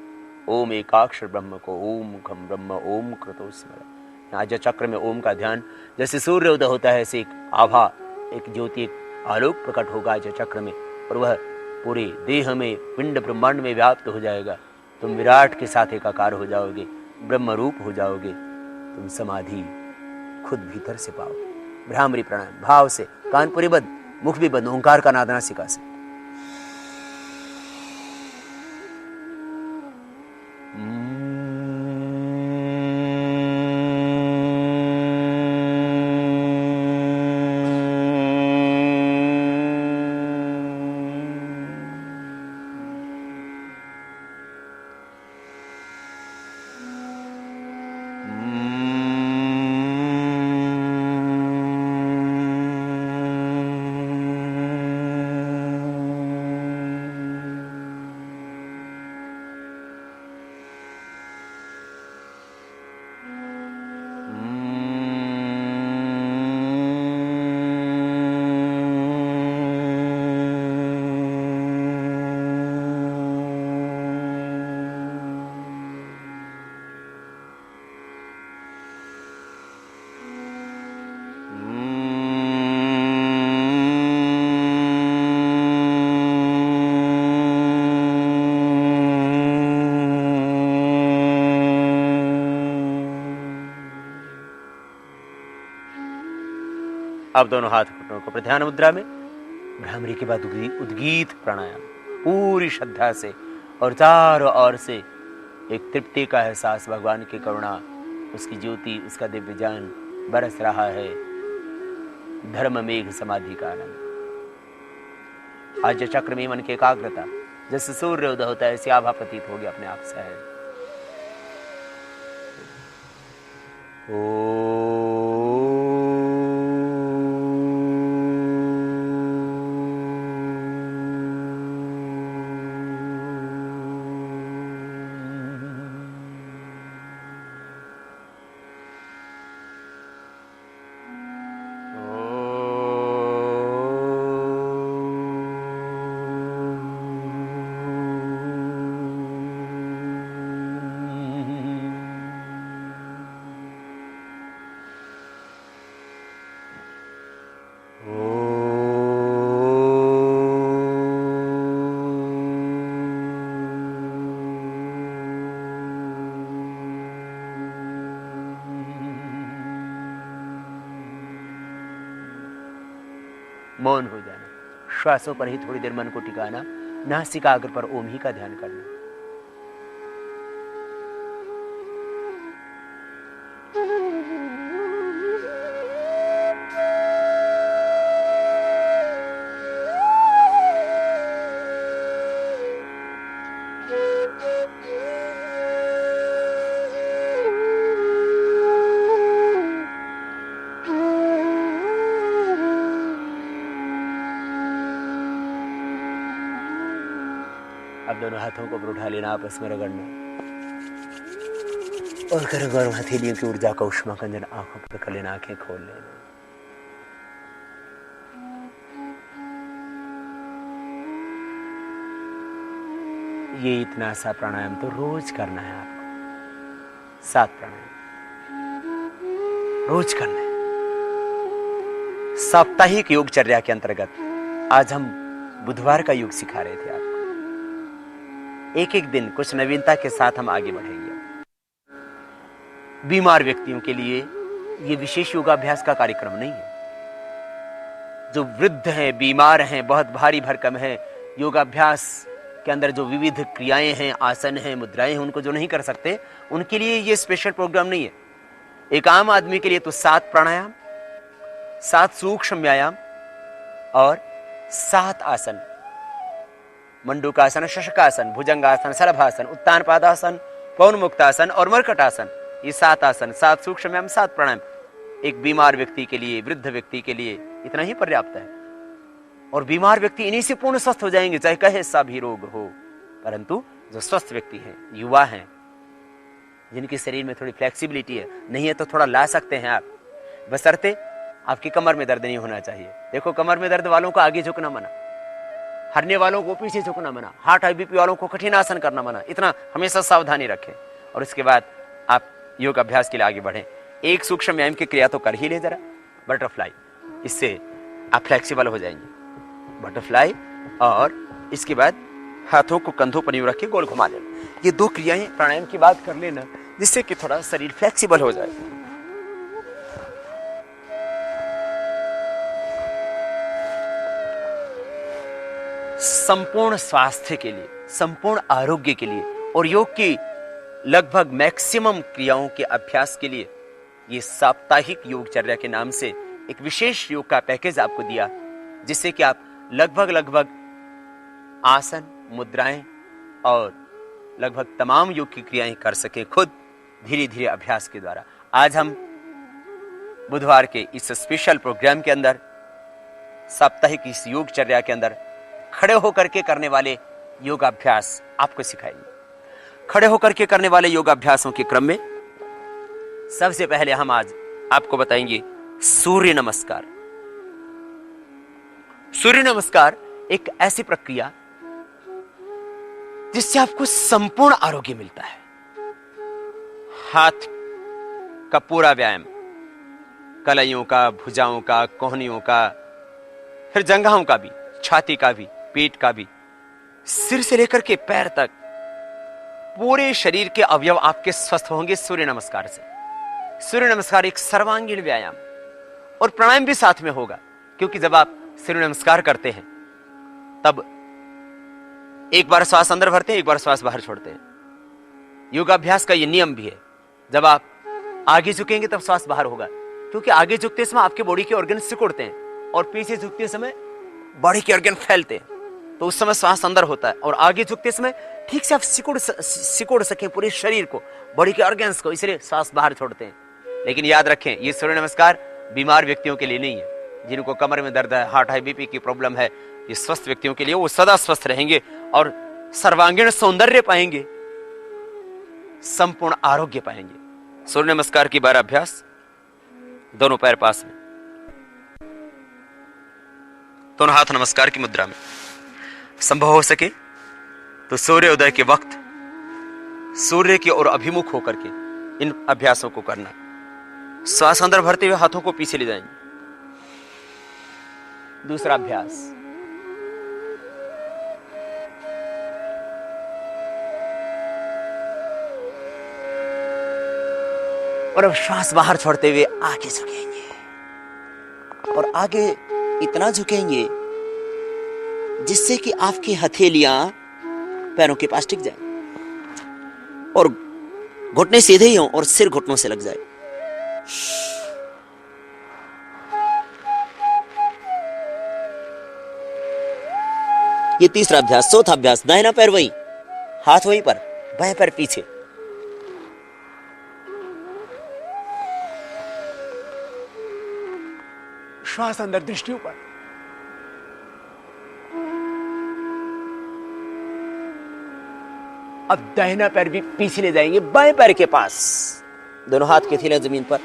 ओम एकाक्षर ब्रह्म को ओम घम ब्रह्म ओम कृतो स्मरण। आज चक्र में ओम का ध्यान, जैसे सूर्य उदय होता है ऐसे एक आभा, एक ज्योति, एक आलोक प्रकट होगा आज चक्र में, और वह पूरे देह में, पिंड ब्रह्मांड में व्याप्त हो जाएगा। तुम विराट के साथ एकाकार हो जाओगे, ब्रह्म रूप हो जाओगे। तुम समाधि खुद भीतर से पाओगे। भ्रामरी प्राणायाम भाव से, कान पूरी बंद, मुख भी बंद, ओंकार का नाद नासिका से। अब दोनों हाथ घुटनों को प्रध्यान मुद्रा में। भ्रामरी के बाद उद्गीत प्राणायाम पूरी श्रद्धा से और चारों ओर से एक तृप्ति का एहसास, भगवान की करुणा, उसकी ज्योति, उसका दिव्य ज्ञान बरस रहा है। धर्म मेघ समाधि का आनंद। आज चक्र में मन की एकाग्रता, जैसे सूर्य उदय होता है ऐसी आभा प्रतीत होगी अपने आप से है। मौन हो जाना, श्वासों पर ही थोड़ी देर मन को टिकाना नासिकाग्र पर ओम ही का ध्यान करना। अब दोनों हाथों को ऊपर उठा लेना, आपस में रगड़ना और गर्म गर्म हथेलियों की ऊर्जा का उष्मा कंजन आंखों पर कर लेना, आंखें खोल लेना। ये इतना सा प्राणायाम तो रोज करना है आपको। 7 प्राणायाम रोज करना है। साप्ताहिक योगचर्या के अंतर्गत आज हम बुधवार का योग सिखा रहे थे आपको। एक एक दिन कुछ नवीनता के साथ हम आगे बढ़ेंगे। बीमार व्यक्तियों के लिए यह विशेष योगाभ्यास का कार्यक्रम नहीं है। जो वृद्ध हैं, बीमार हैं, बहुत भारी भरकम है, योगाभ्यास के अंदर जो विविध क्रियाएं हैं, आसन हैं, मुद्राएं हैं, उनको जो नहीं कर सकते, उनके लिए यह स्पेशल प्रोग्राम नहीं है। एक आम आदमी के लिए तो 7 प्राणायाम, 7 सूक्ष्म व्यायाम और 7 आसन, मंडूकासन, शशकासन, भुजंगासन, सरभासन, उत्तान पादासन, पवन मुक्तासन और मरकटासन। ये 7 आसन, 7 सूक्ष्म व्यायाम, 7 प्राणायाम एक बीमार व्यक्ति के लिए, वृद्ध व्यक्ति के लिए इतना ही पर्याप्त है। और बीमार व्यक्ति इन्हीं से पूर्ण स्वस्थ हो जाएंगे, चाहे कहे सा भी रोग हो। परंतु जो स्वस्थ व्यक्ति हैं, युवा हैं, जिनके शरीर में थोड़ी फ्लेक्सिबिलिटी है, नहीं है तो थोड़ा ला सकते हैं आप, बशर्ते आपकी कमर में दर्द नहीं होना चाहिए। देखो, कमर में दर्द वालों को आगे झुकना मना, हरने वालों को पीछे झुकना मना, हार्ट हाई बीपी वालों को कठिन आसन करना मना। इतना हमेशा सावधानी रखें और उसके बाद आप योग अभ्यास के लिए आगे बढ़ें। एक सूक्ष्म व्यायाम की क्रिया तो कर ही ले जरा, बटरफ्लाई, इससे आप फ्लेक्सिबल हो जाएंगे। बटरफ्लाई और इसके बाद हाथों को कंधों पर यूं रख के गोल घुमा लेना। ये 2 क्रियाएं प्राणायाम की बात कर लेना, जिससे कि थोड़ा शरीर फ्लेक्सिबल हो जाए। संपूर्ण स्वास्थ्य के लिए, संपूर्ण आरोग्य के लिए और योग की लगभग मैक्सिमम क्रियाओं के अभ्यास के लिए ये साप्ताहिक योगचर्या के नाम से एक विशेष योग का पैकेज आपको दिया, जिससे कि आप लगभग आसन, मुद्राएं और लगभग तमाम योग की क्रियाएं कर सके खुद धीरे धीरे अभ्यास के द्वारा। आज हम बुधवार के इस स्पेशल प्रोग्राम के अंदर, साप्ताहिक इस योगचर्या के अंदर खड़े होकर के करने वाले योगाभ्यास आपको सिखाएंगे। खड़े होकर के करने वाले योगाभ्यासों के क्रम में सबसे पहले हम आज आपको बताएंगे सूर्य नमस्कार। सूर्य नमस्कार एक ऐसी प्रक्रिया जिससे आपको संपूर्ण आरोग्य मिलता है। हाथ का पूरा व्यायाम, कलाइयों का, भुजाओं का, कोहनियों का, फिर जंघाओं का भी, छाती का भी, पेट का भी, सिर से लेकर के पैर तक पूरे शरीर के अवयव आपके स्वस्थ होंगे सूर्य नमस्कार से। सूर्य नमस्कार एक सर्वांगीण व्यायाम और प्राणायाम भी साथ में होगा, क्योंकि जब आप सूर्य नमस्कार करते हैं तब एक बार श्वास अंदर भरते हैं, एक बार श्वास बाहर छोड़ते हैं। योगाभ्यास का यह नियम भी है, जब आप आगे झुकेंगे तब श्वास बाहर होगा, क्योंकि आगे झुकते समय आपके बॉडी के ऑर्गन सिकुड़ते हैं और पीछे झुकते समय बॉडी के ऑर्गन फैलते हैं, तो उस समय श्वास अंदर होता है। और आगे झुकते समय ठीक से आप सिकुड़ सके पूरे शरीर को, बॉडी के ऑर्गन्स को, इसलिए श्वास बाहर छोड़ते हैं। लेकिन याद रखें, ये सूर्य नमस्कार बीमार व्यक्तियों के लिए नहीं है। जिनको कमर में दर्द है, हार्ट हाई बीपी की प्रॉब्लम है, ये स्वस्थ व्यक्तियों के लिए, वो सदा स्वस्थ रहेंगे और सर्वांगीण सौंदर्य पाएंगे, संपूर्ण आरोग्य पाएंगे। सूर्य नमस्कार की 12 अभ्यास। दोनों पैर पास में, दोनों हाथ नमस्कार की मुद्रा में। संभव हो सके तो सूर्योदय के वक्त सूर्य की ओर अभिमुख होकर के इन अभ्यासों को करना। श्वास अंदर भरते हुए हाथों को पीछे ले जाएंगे। दूसरा अभ्यास, और अब श्वास बाहर छोड़ते हुए आगे झुकेंगे और आगे इतना झुकेंगे जिससे कि आपकी हथेलियां पैरों के पास टिक जाए और घुटने सीधे ही हों और सिर घुटनों से लग जाए। ये तीसरा अभ्यास। चौथा अभ्यास, दाहिना पैर वहीं, हाथ वहीं पर, बाएं पैर पीछे। श्वास अंदर, दृष्टि ऊपर। अब दाहिना पैर भी पीछे ले जाएंगे, बाएं पैर के पास, दोनों हाथ के थैलियां जमीन पर,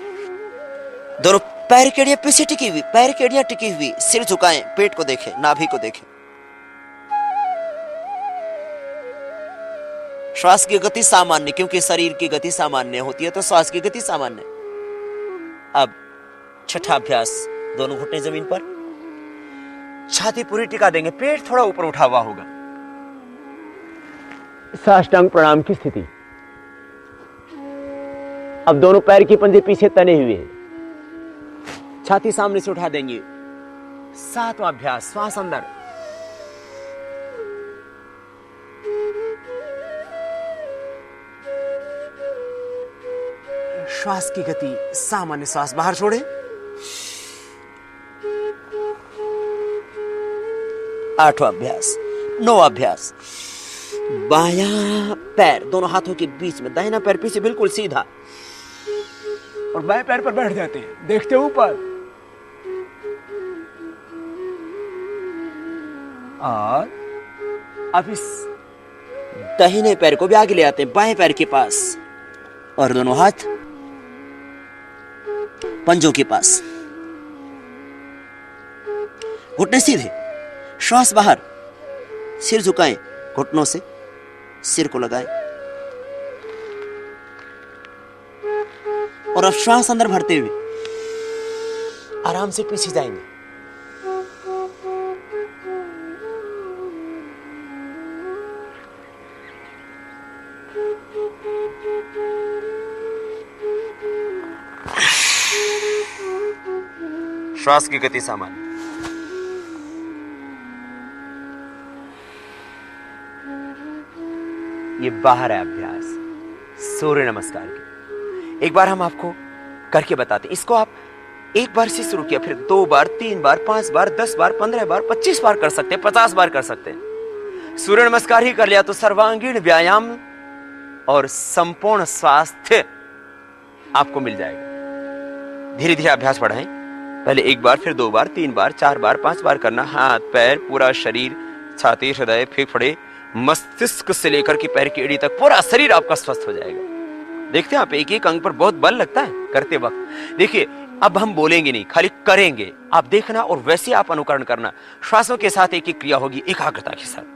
दोनों पैर की एड़ियां पीछे टिकी हुई, पैर की एड़ियां टिकी हुई, सिर झुकाएं, पेट को देखें, नाभि को देखें। श्वास की गति सामान्य, क्योंकि शरीर की गति सामान्य होती है तो श्वास की गति सामान्य। अब छठा अभ्यास, दोनों घुटने जमीन पर, छाती पूरी टिका देंगे, पेट थोड़ा ऊपर उठा हुआ होगा। साष्टांग प्रणाम की स्थिति। अब दोनों पैर की पंजे पीछे तने हुए, छाती सामने से उठा देंगे। सातवां अभ्यास, श्वास अंदर, श्वास की गति सामान्य, श्वास बाहर छोड़े। आठवां अभ्यास, नौवां अभ्यास, बायां पैर दोनों हाथों के बीच में, दाहिना पैर पीछे बिल्कुल सीधा और बाएं पैर पर बैठ जाते हैं, देखते ऊपर। और अब इस दाहिने पैर को भी आगे ले आते हैं, बाएं पैर के पास, और दोनों हाथ पंजों के पास, घुटने सीधे, श्वास बाहर, सिर झुकाएं, घुटनों से सिर को लगाएं और अब श्वास अंदर भरते हुए आराम से पीछे जाएंगे। श्वास की गति सामान्य। ये बाहर है अभ्यास सूर्य नमस्कार की। एक बार हम आपको करके बताते हैं। इसको आप एक बार से शुरू किया, फिर 2 बार, 3 बार, 5 बार, 10 बार, 15 बार, 25 बार कर सकते हैं, 50 बार कर सकते हैं। सूर्य नमस्कार ही कर लिया तो सर्वांगीण व्यायाम और संपूर्ण स्वास्थ्य आपको मिल जाएगा। धीरे धीरे अभ्यास बढ़ाएं। पहले 1 बार, फिर 2 बार, 3 बार, 4 बार, 5 बार करना। हाथ, पैर, पूरा शरीर, छाती, हृदय, फेफड़े, मस्तिष्क से लेकर के पैर की एड़ी तक पूरा शरीर आपका स्वस्थ हो जाएगा। देखते हैं आप, एक एक अंग पर बहुत बल लगता है करते वक्त। देखिए, अब हम बोलेंगे नहीं, खाली करेंगे, आप देखना और वैसे आप अनुकरण करना। श्वासों के साथ एक एक क्रिया होगी एकाग्रता के साथ।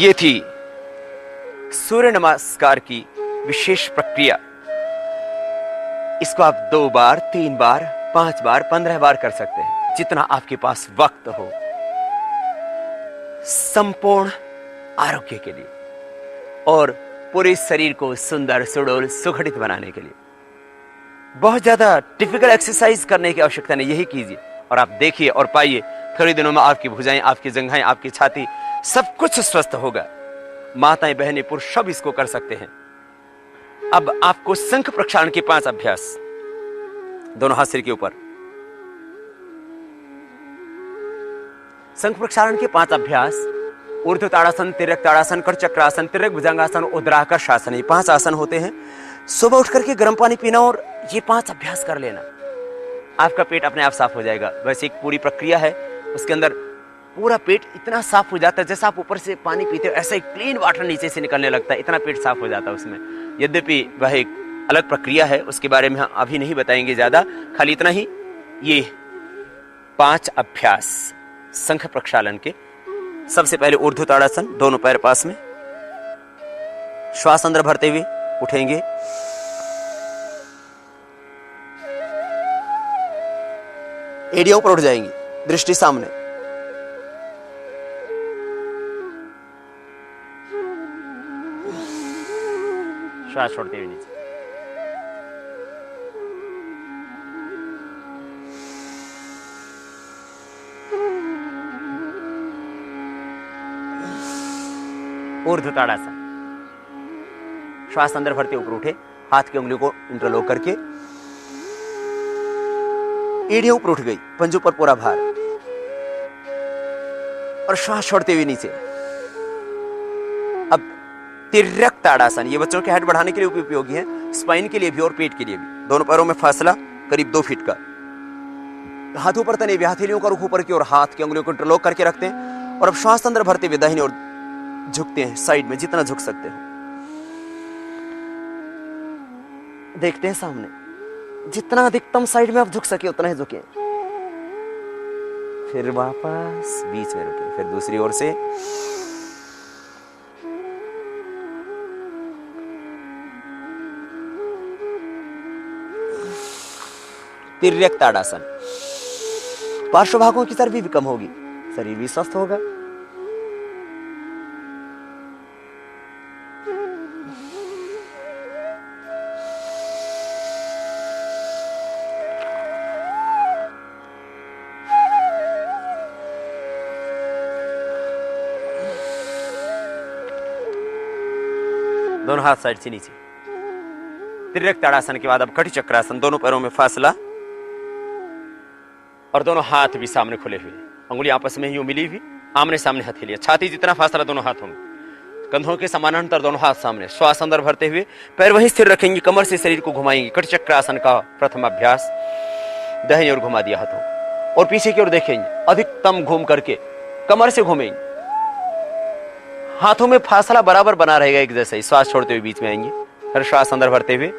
ये थी सूर्य नमस्कार की विशेष प्रक्रिया। इसको आप 2 बार, 3 बार, 5 बार, 15 बार कर सकते हैं, जितना आपके पास वक्त हो, संपूर्ण आरोग्य के लिए और पूरे शरीर को सुंदर, सुडौल, सुगठित बनाने के लिए। बहुत ज्यादा डिफिकल्ट एक्सरसाइज करने की आवश्यकता नहीं, यही कीजिए और आप देखिए और पाइए, थोड़े दिनों में आपकी भुजाएं, आपकी जंघाएं, आपकी छाती, सब कुछ स्वस्थ होगा। माताएं, बहनें, पुरुष सब इसको कर सकते हैं। अब आपको शंख प्रक्षालन के 5 अभ्यास, दोनों हाथ सिर के ऊपर। शंख प्रक्षालन के 5 अभ्यास, ऊर्ध्व ताड़ासन, तिर्यक ताड़ासन, कर चक्रासन, तिर्यक भुजंगासन, उद्राकर्ष आसन, ये 5 आसन होते हैं। सुबह उठ करके गर्म पानी पीना और ये 5 अभ्यास कर लेना, आपका पेट अपने आप साफ हो जाएगा। वैसे एक पूरी प्रक्रिया है, उसके अंदर पूरा पेट इतना साफ हो जाता है, जैसा आप ऊपर से पानी पीते हो ऐसा एक क्लीन वाटर नीचे से निकलने लगता है, इतना पेट साफ हो जाता है उसमें। यद्यपि वह एक अलग प्रक्रिया है, उसके बारे में हम अभी नहीं बताएंगे ज्यादा, खाली इतना ही, ये 5 अभ्यास शंख प्रक्षालन के। सबसे पहले ऊर्ध्व ताड़ासन, दोनों पैर पास में, श्वास अंदर भरते हुए उठेंगे, एड़ियां ऊपर उठ जाएंगी, दृष्टि सामने, श्वास छोड़ते हुए नीचे। ऊर्ध्व ताड़ासन, श्वास अंदर भरते ऊपर उठे, हाथ की उंगलियों को इंटरलॉक करके, एड़ियां ऊपर उठ गई, पंजों पर पूरा भार, और श्वास छोड़ते हुए नीचे। अब तिर्यक ताड़ासन, ये बच्चों के हाइट बढ़ाने के लिए उपयोगी है, स्पाइन के लिए भी और पेट के लिए भी। दोनों पैरों में फासला करीब 2 फीट का, हाथों पर तने हुए, हथेलियों का रुख ऊपर की ओर, हाथ की उंगलियों को इंटरलॉक करके रखते हैं, और अब श्वास अंदर भरते हुए दाहिनी ओर झुकते हैं, साइड में जितना झुक सकते हो, देखते हैं सामने, जितना अधिकतम साइड में आप झुक सके उतना ही झुके, फिर वापस बीच में रुके, फिर दूसरी ओर से, तिर्यक ताड़ासन, पार्श्व भागों की चर्बी भी कम होगी, शरीर भी स्वस्थ होगा। दोनों हाथ साइड से नीचे। तिर्यक ताड़ासन के बाद अब कटी चक्रासन, दोनों पैरों में फासला और दोनों हाथ भी सामने खुले हुए, अंगुली आपस में यूं मिली हुई, आमने सामने हथेलियां, छाती जितना फासला दोनों हाथ होंगे, कंधों के समानांतर दोनों हाथ सामने, श्वास अंदर भरते हुए पैर वहीं स्थिर रखेंगे, कमर से शरीर को घुमाएंगे। कटी चक्रासन का प्रथम अभ्यास, दाहिनी ओर घुमा दिया हाथों और पीछे की ओर देखेंगे, अधिकतम घूम करके कमर से घूमेंगे, हाथों में फासला बराबर बना रहेगा एक जैसा ही। श्वास छोड़ते हुए बीच में आएंगे, फिर श्वास अंदर भरते हुए,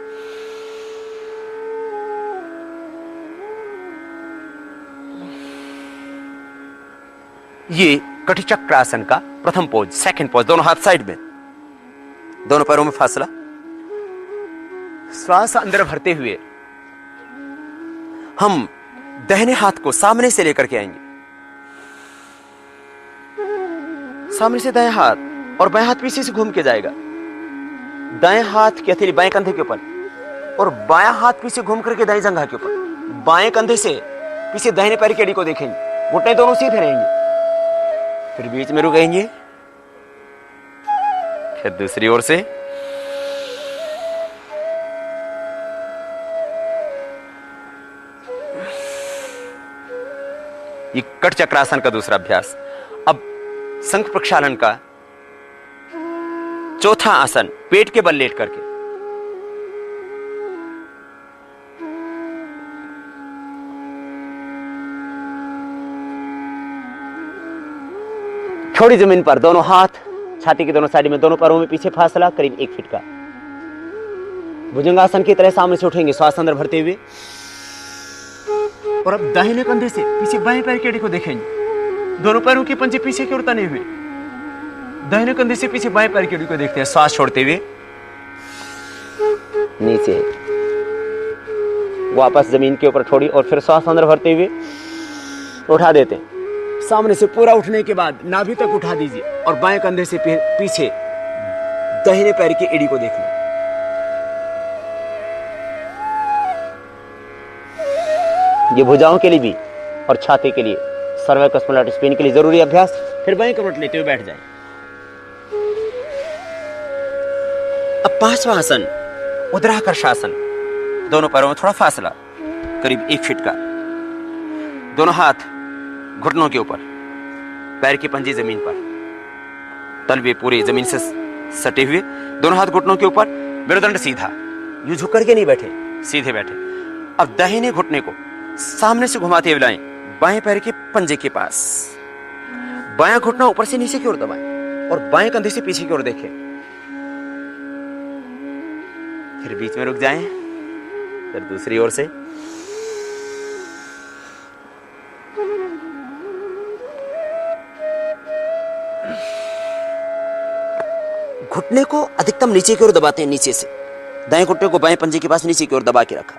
ये कटी चक्रासन का प्रथम पोज, सेकंड पोज, दोनों हाथ साइड में, दोनों पैरों में फासला, श्वास अंदर भरते हुए हम दाहिने हाथ को सामने से लेकर के आएंगे, सामने से दाएं हाथ, और बाएं हाथ पीछे से घूम के जाएगा, दाएं हाथ की हथेली बाएं कंधे के ऊपर, और बायां हाथ पीछे घूम करके दाएं जंघा के ऊपर, बाएं कंधे से पीछे दाहिने पैर की एड़ी को देखेंगे, घुटने दोनों सीधे रहेंगे, फिर बीच में रुकेंगे, फिर दूसरी ओर से, ये कट चक्रासन का दूसरा अभ्यास। अब शंख प्रक्षालन का चौथा आसन, पेट के बल लेट करके, थोड़ी जमीन पर, दोनों हाथ छाती के दोनों साइड में, दोनों पैरों में पीछे फासला करीब 1 फीट का, भुजंगासन की तरह सामने से उठेंगे, श्वास अंदर भरते हुए, और अब दाहिने कंधे से पीछे बाएं पैर की एड़ी को देखेंगे, दोनों पैरों के पंजे पीछे की ओर तने हुए, दाहिने कंधे से पीछे बाएं पैर की एड़ी को देखते हैं, सांस छोड़ते हुए नीचे, वापस जमीन के ऊपर छोड़ी और फिर सांस अंदर भरते हुए उठा देते हैं। सामने से पूरा उठने के बाद नाभि तक उठा दीजिए और बाएं कंधे से पीछे दाहिने पैर की एड़ी को देखना। ये भुजाओं के लिए भी और छाती के लिए, सर्वाइकल स्पॉन्डिलाइटिस स्पेन के लिए जरूरी अभ्यास। फिर बाएं करवट लेते हुए बैठ जाएं। अब पांचवा आसन उद्राकर्षासन। दोनों पैरों में थोड़ा फासला, करीब 1 फीट का। दोनों हाथ घुटनों के ऊपर, पैर की पंजे जमीन पर, तलवे पूरे जमीन से सटे हुए, दोनों हाथ घुटनों के ऊपर, मेरुदंड सीधा, यूं झुक करके नहीं बैठे, सीधे बैठे। अब दाहिने घुटने को सामने से घुमाते हुए लाएं, बाएं पैर के पंजे के पास। बायां घुटना ऊपर से नीचे की ओर दबाएं और बाएं कंधे से पीछे की ओर देखें। फिर बीच में रुक जाएं, फिर दूसरी ओर से। घुटने को अधिकतम नीचे की ओर दबाते हैं, नीचे से। दाएं घुटने को बाएं पंजे के पास नीचे की ओर दबा के रखा,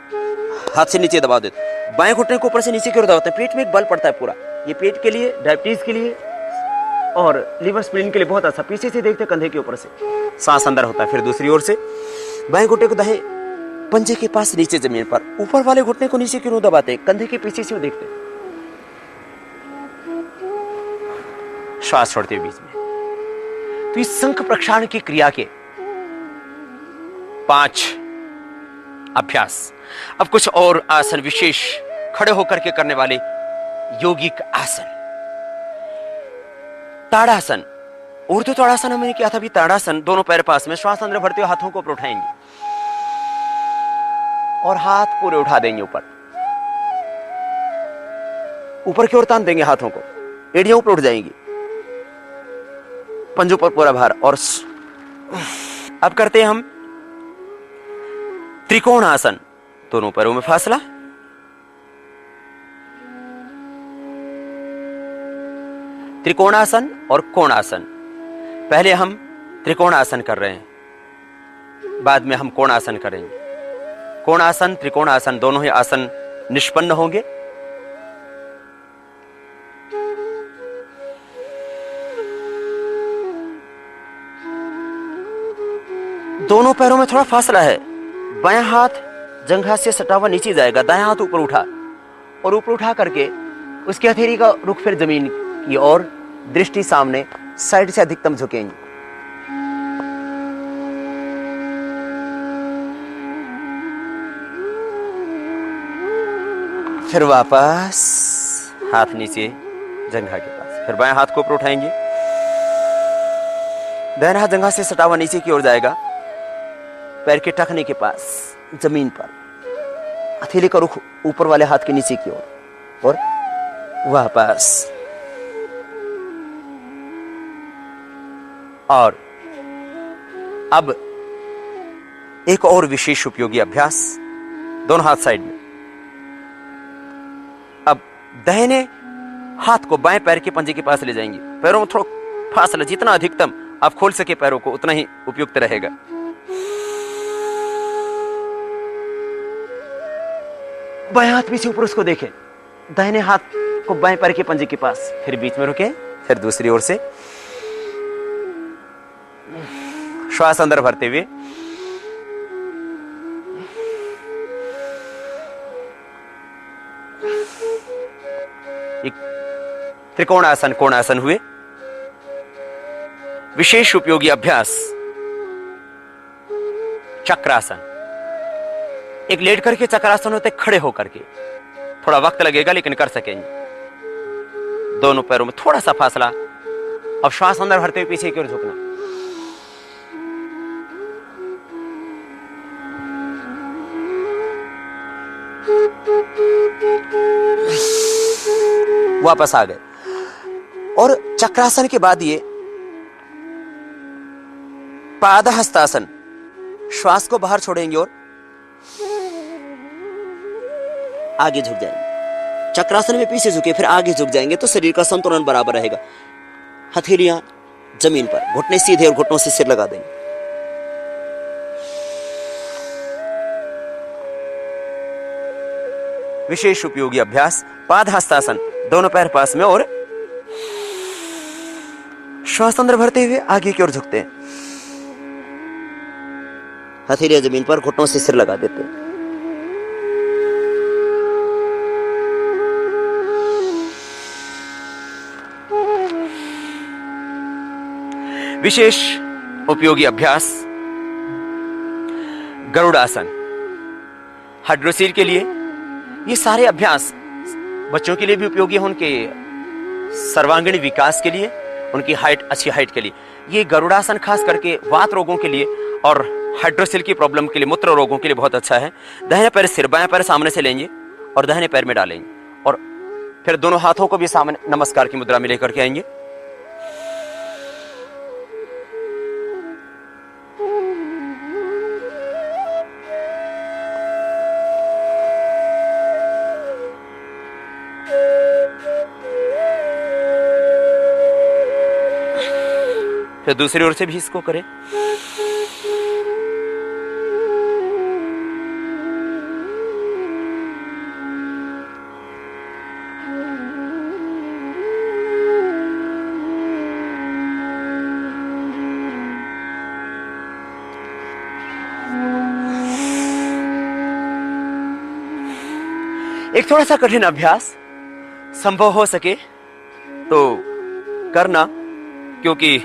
हाथ से नीचे दबा देते। बाएं घुटने को ऊपर से नीचे की ओर दबाते हैं। पेट में एक बल पड़ता है पूरा। ये पेट के लिए, डायबिटीज के लिए और लिवर स्प्लीन के लिए बहुत अच्छा। पीछे से देखते कंधे के ऊपर से सांस अंदर होता है। फिर दूसरी ओर से बाएं घुटने को दाएं पंजे के पास नीचे जमीन पर, ऊपर वाले घुटने को नीचे की ओर दबाते हैं, कंधे के पीछे से देखते हैं। श्वास छोड़ते हुए बीच में। तो इस शंख प्रक्षालन की क्रिया के 5 अभ्यास। अब कुछ और आसन, विशेष खड़े होकर के करने वाले योगिक आसन। ताड़ासन, ऊर्ध्व ताड़ासन हमने किया था। अभी ताड़ासन, दोनों पैर पास में, श्वास अंदर भरते हुए हाथों को ऊपर उठाएंगे और हाथ पूरे उठा देंगे ऊपर, ऊपर की ओर तान देंगे हाथों को, एड़ियां ऊपर उठ जाएंगी, पंजों पर पूरा भार। और अब करते हैं हम त्रिकोण आसन। दोनों पैरों में फासला, त्रिकोणासन और कोणासन। पहले हम त्रिकोणासन कर रहे हैं, बाद में हम कोणासन करेंगे। कोणासन, त्रिकोणासन दोनों ही आसन निष्पन्न होंगे। दोनों पैरों में थोड़ा फासला है। बायां हाथ जंघा से सटा हुआ नीचे जाएगा, दायां हाथ ऊपर उठा और ऊपर उठा करके उसकी हथेली का रुख फिर जमीन की ओर, दृष्टि सामने, साइड से अधिकतम झुकेंगे। फिर वापस हाथ नीचे जंघा के पास, फिर बायां हाथ को ऊपर उठाएंगे, दायां हाथ जंघा से सटा हुआ नीचे की ओर जाएगा, पैर के टखने के पास जमीन पर, हथेली का रुख ऊपर वाले हाथ के नीचे की ओर और वापस। और अब एक और विशेष उपयोगी अभ्यास, दोनों हाथ साइड में। अब दाहिने हाथ को बाएं पैर के पंजे के पास ले जाएंगे, पैरों में थोड़ा फासला, जितना अधिकतम आप खोल सके पैरों को उतना ही उपयुक्त रहेगा। बाएं हाथ पीछे ऊपर उसको देखें, दाहिने हाथ को बाएं पैर के पंजे के पास, फिर बीच में रुके, फिर दूसरी ओर से श्वास अंदर भरते हुए एक त्रिकोणासन, कोणासन हुए। विशेष उपयोगी अभ्यास चक्रासन। एक लेट करके चक्रासन होते, खड़े होकर के, थोड़ा वक्त लगेगा लेकिन कर सकेंगे। दोनों पैरों में थोड़ा सा फासला। अब श्वास अंदर भरते हुए पीछे की ओर झुकना। वापस आ गए। और चक्रासन के बाद ये पादहस्तासन, श्वास को बाहर छोड़ेंगे और आगे झुक जाएंगे। चक्रासन में पीछे झुके फिर आगे झुक जाएंगे तो शरीर का संतुलन बराबर रहेगा। हथेलियां जमीन पर, घुटने सीधे और घुटनों से सिर लगा देंगे। विशेष उपयोगी अभ्यास पाद हस्तासन, दोनों पैर पास में और श्वास अंदर भरते हुए आगे की ओर झुकते हैं। हथेलियां जमीन पर, घुटनों से सिर लगा देते हैं। विशेष उपयोगी अभ्यास गरुड़ासन, हाइड्रोसील के लिए। ये सारे अभ्यास बच्चों के लिए भी उपयोगी है, उनके सर्वांगीण विकास के लिए, उनकी हाइट, अच्छी हाइट के लिए। ये गरुड़ासन खास करके वात रोगों के लिए और हाइड्रोसील की प्रॉब्लम के लिए, मूत्र रोगों के लिए बहुत अच्छा है। दाहिने पैर सिर, बाएं पैर सामने से लेंगे और दाहिने पैर में डालेंगे और फिर दोनों हाथों को भी सामने नमस्कार की मुद्रा में लेकर के आएंगे। फिर दूसरी ओर से भी इसको करें। एक थोड़ा सा कठिन अभ्यास, संभव हो सके तो करना, क्योंकि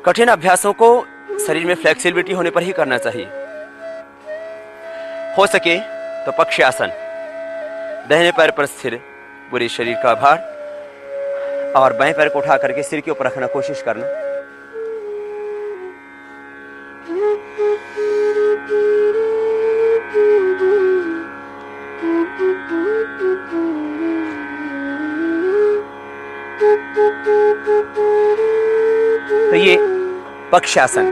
कठिन अभ्यासों को शरीर में फ्लेक्सिबिलिटी होने पर ही करना चाहिए। हो सके तो पक्षी आसन, दाहिने पैर पर स्थिर, पूरे शरीर का भार, और बाएं पैर को उठा करके सिर के ऊपर रखना कोशिश करना। तो ये पक्षासन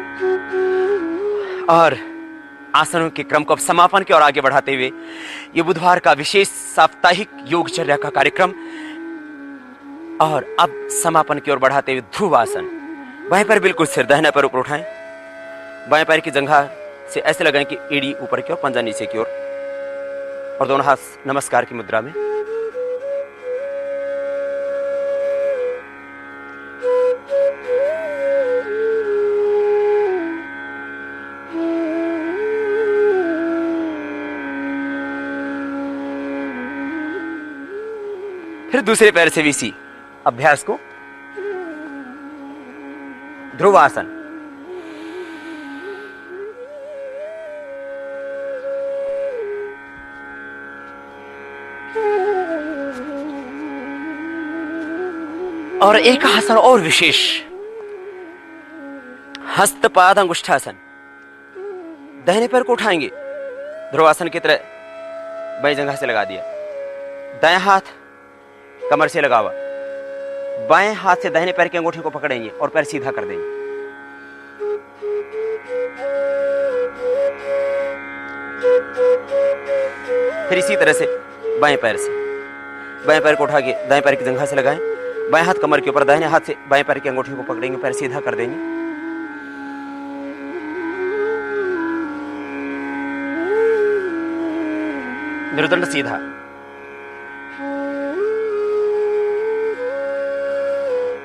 और आसनों के क्रम को अब समापन की ओर आगे बढ़ाते हुए ये बुधवार का विशेष साप्ताहिक योगचर्या का कार्यक्रम, और अब समापन की ओर बढ़ाते हुए ध्रुवासन। बाएं पैर बिल्कुल सिर, दाहिना पैर ऊपर उठाएं, बाएं पैर की जंघा से ऐसे लगाएं कि एड़ी ऊपर की ओर, पंजा नीचे की ओर, और दोनों हाथ नमस्कार की मुद्रा में। फिर दूसरे पैर से भी इसी अभ्यास को, ध्रुवासन। और एक आसन और विशेष, हस्तपाद अंगुष्ठासन। दाहिने पैर को उठाएंगे, ध्रुवासन की तरह बाएं जंघा से लगा दिया, दायां हाथ कमर से लगा हुआ, बाएं हाथ से दाहिने पैर की अंगूठी को पकड़ेंगे और पैर सीधा कर देंगे। फिर इसी तरह से बाएं पैर को उठा के दाएं पैर की जंघा से लगाएं, बाएं हाथ कमर के ऊपर, दाहिने हाथ से बाएं पैर की अंगूठी को पकड़ेंगे, पैर सीधा कर देंगे। मेरुदंड सीधा।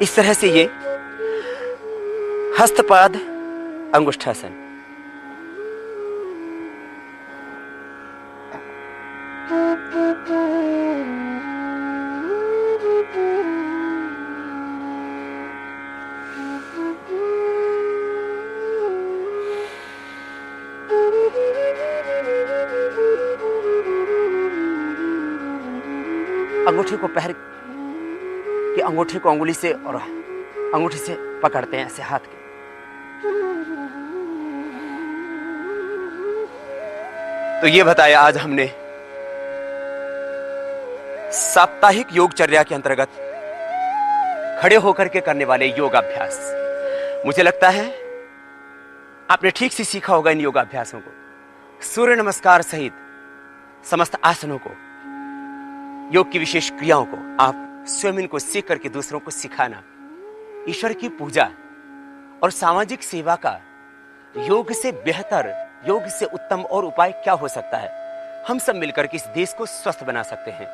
इस तरह से ये हस्तपाद अंगुष्ठासन। अंगूठी को पैर की अंगूठी को अंगुली से और अंगूठी से पकड़ते हैं ऐसे हाथ के। तो ये बताया आज हमने साप्ताहिक योगचर्या के अंतर्गत खड़े होकर के करने वाले योगाभ्यास। मुझे लगता है आपने ठीक से सीखा होगा इन योगाभ्यासों को, सूर्य नमस्कार सहित समस्त आसनों को, योग की विशेष क्रियाओं को आप स्वयं इनको सीख करके दूसरों को सिखाना, ईश्वर की पूजा और सामाजिक सेवा का योग से बेहतर, योग से उत्तम और उपाय क्या हो सकता है। हम सब मिलकर के इस देश को स्वस्थ बना सकते हैं।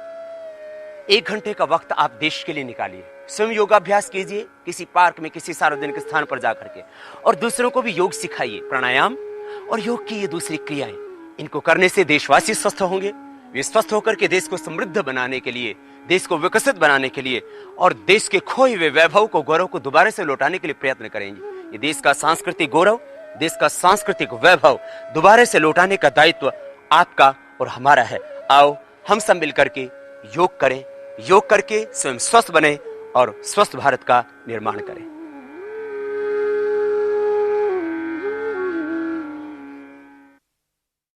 1 घंटे का वक्त आप देश के लिए निकालिए, स्वयं योगाभ्यास कीजिए किसी पार्क में, किसी सार्वजनिक स्थान पर जाकर के, और दूसरों को भी योग सिखाइए। प्राणायाम और योग की ये दूसरी क्रियाएं, इनको करने से देशवासी स्वस्थ होंगे। वे स्वस्थ होकर के देश को समृद्ध बनाने के लिए, देश को विकसित बनाने के लिए और देश के खोए हुए वैभव को, गौरव को दोबारा से लौटाने के लिए प्रयत्न करेंगे। ये देश का सांस्कृतिक गौरव, देश का सांस्कृतिक वैभव दोबारा से लौटाने का दायित्व आपका और हमारा है। आओ हम सब मिलकर के योग करें, योग करके स्वयं स्वस्थ बने और स्वस्थ भारत का निर्माण करें।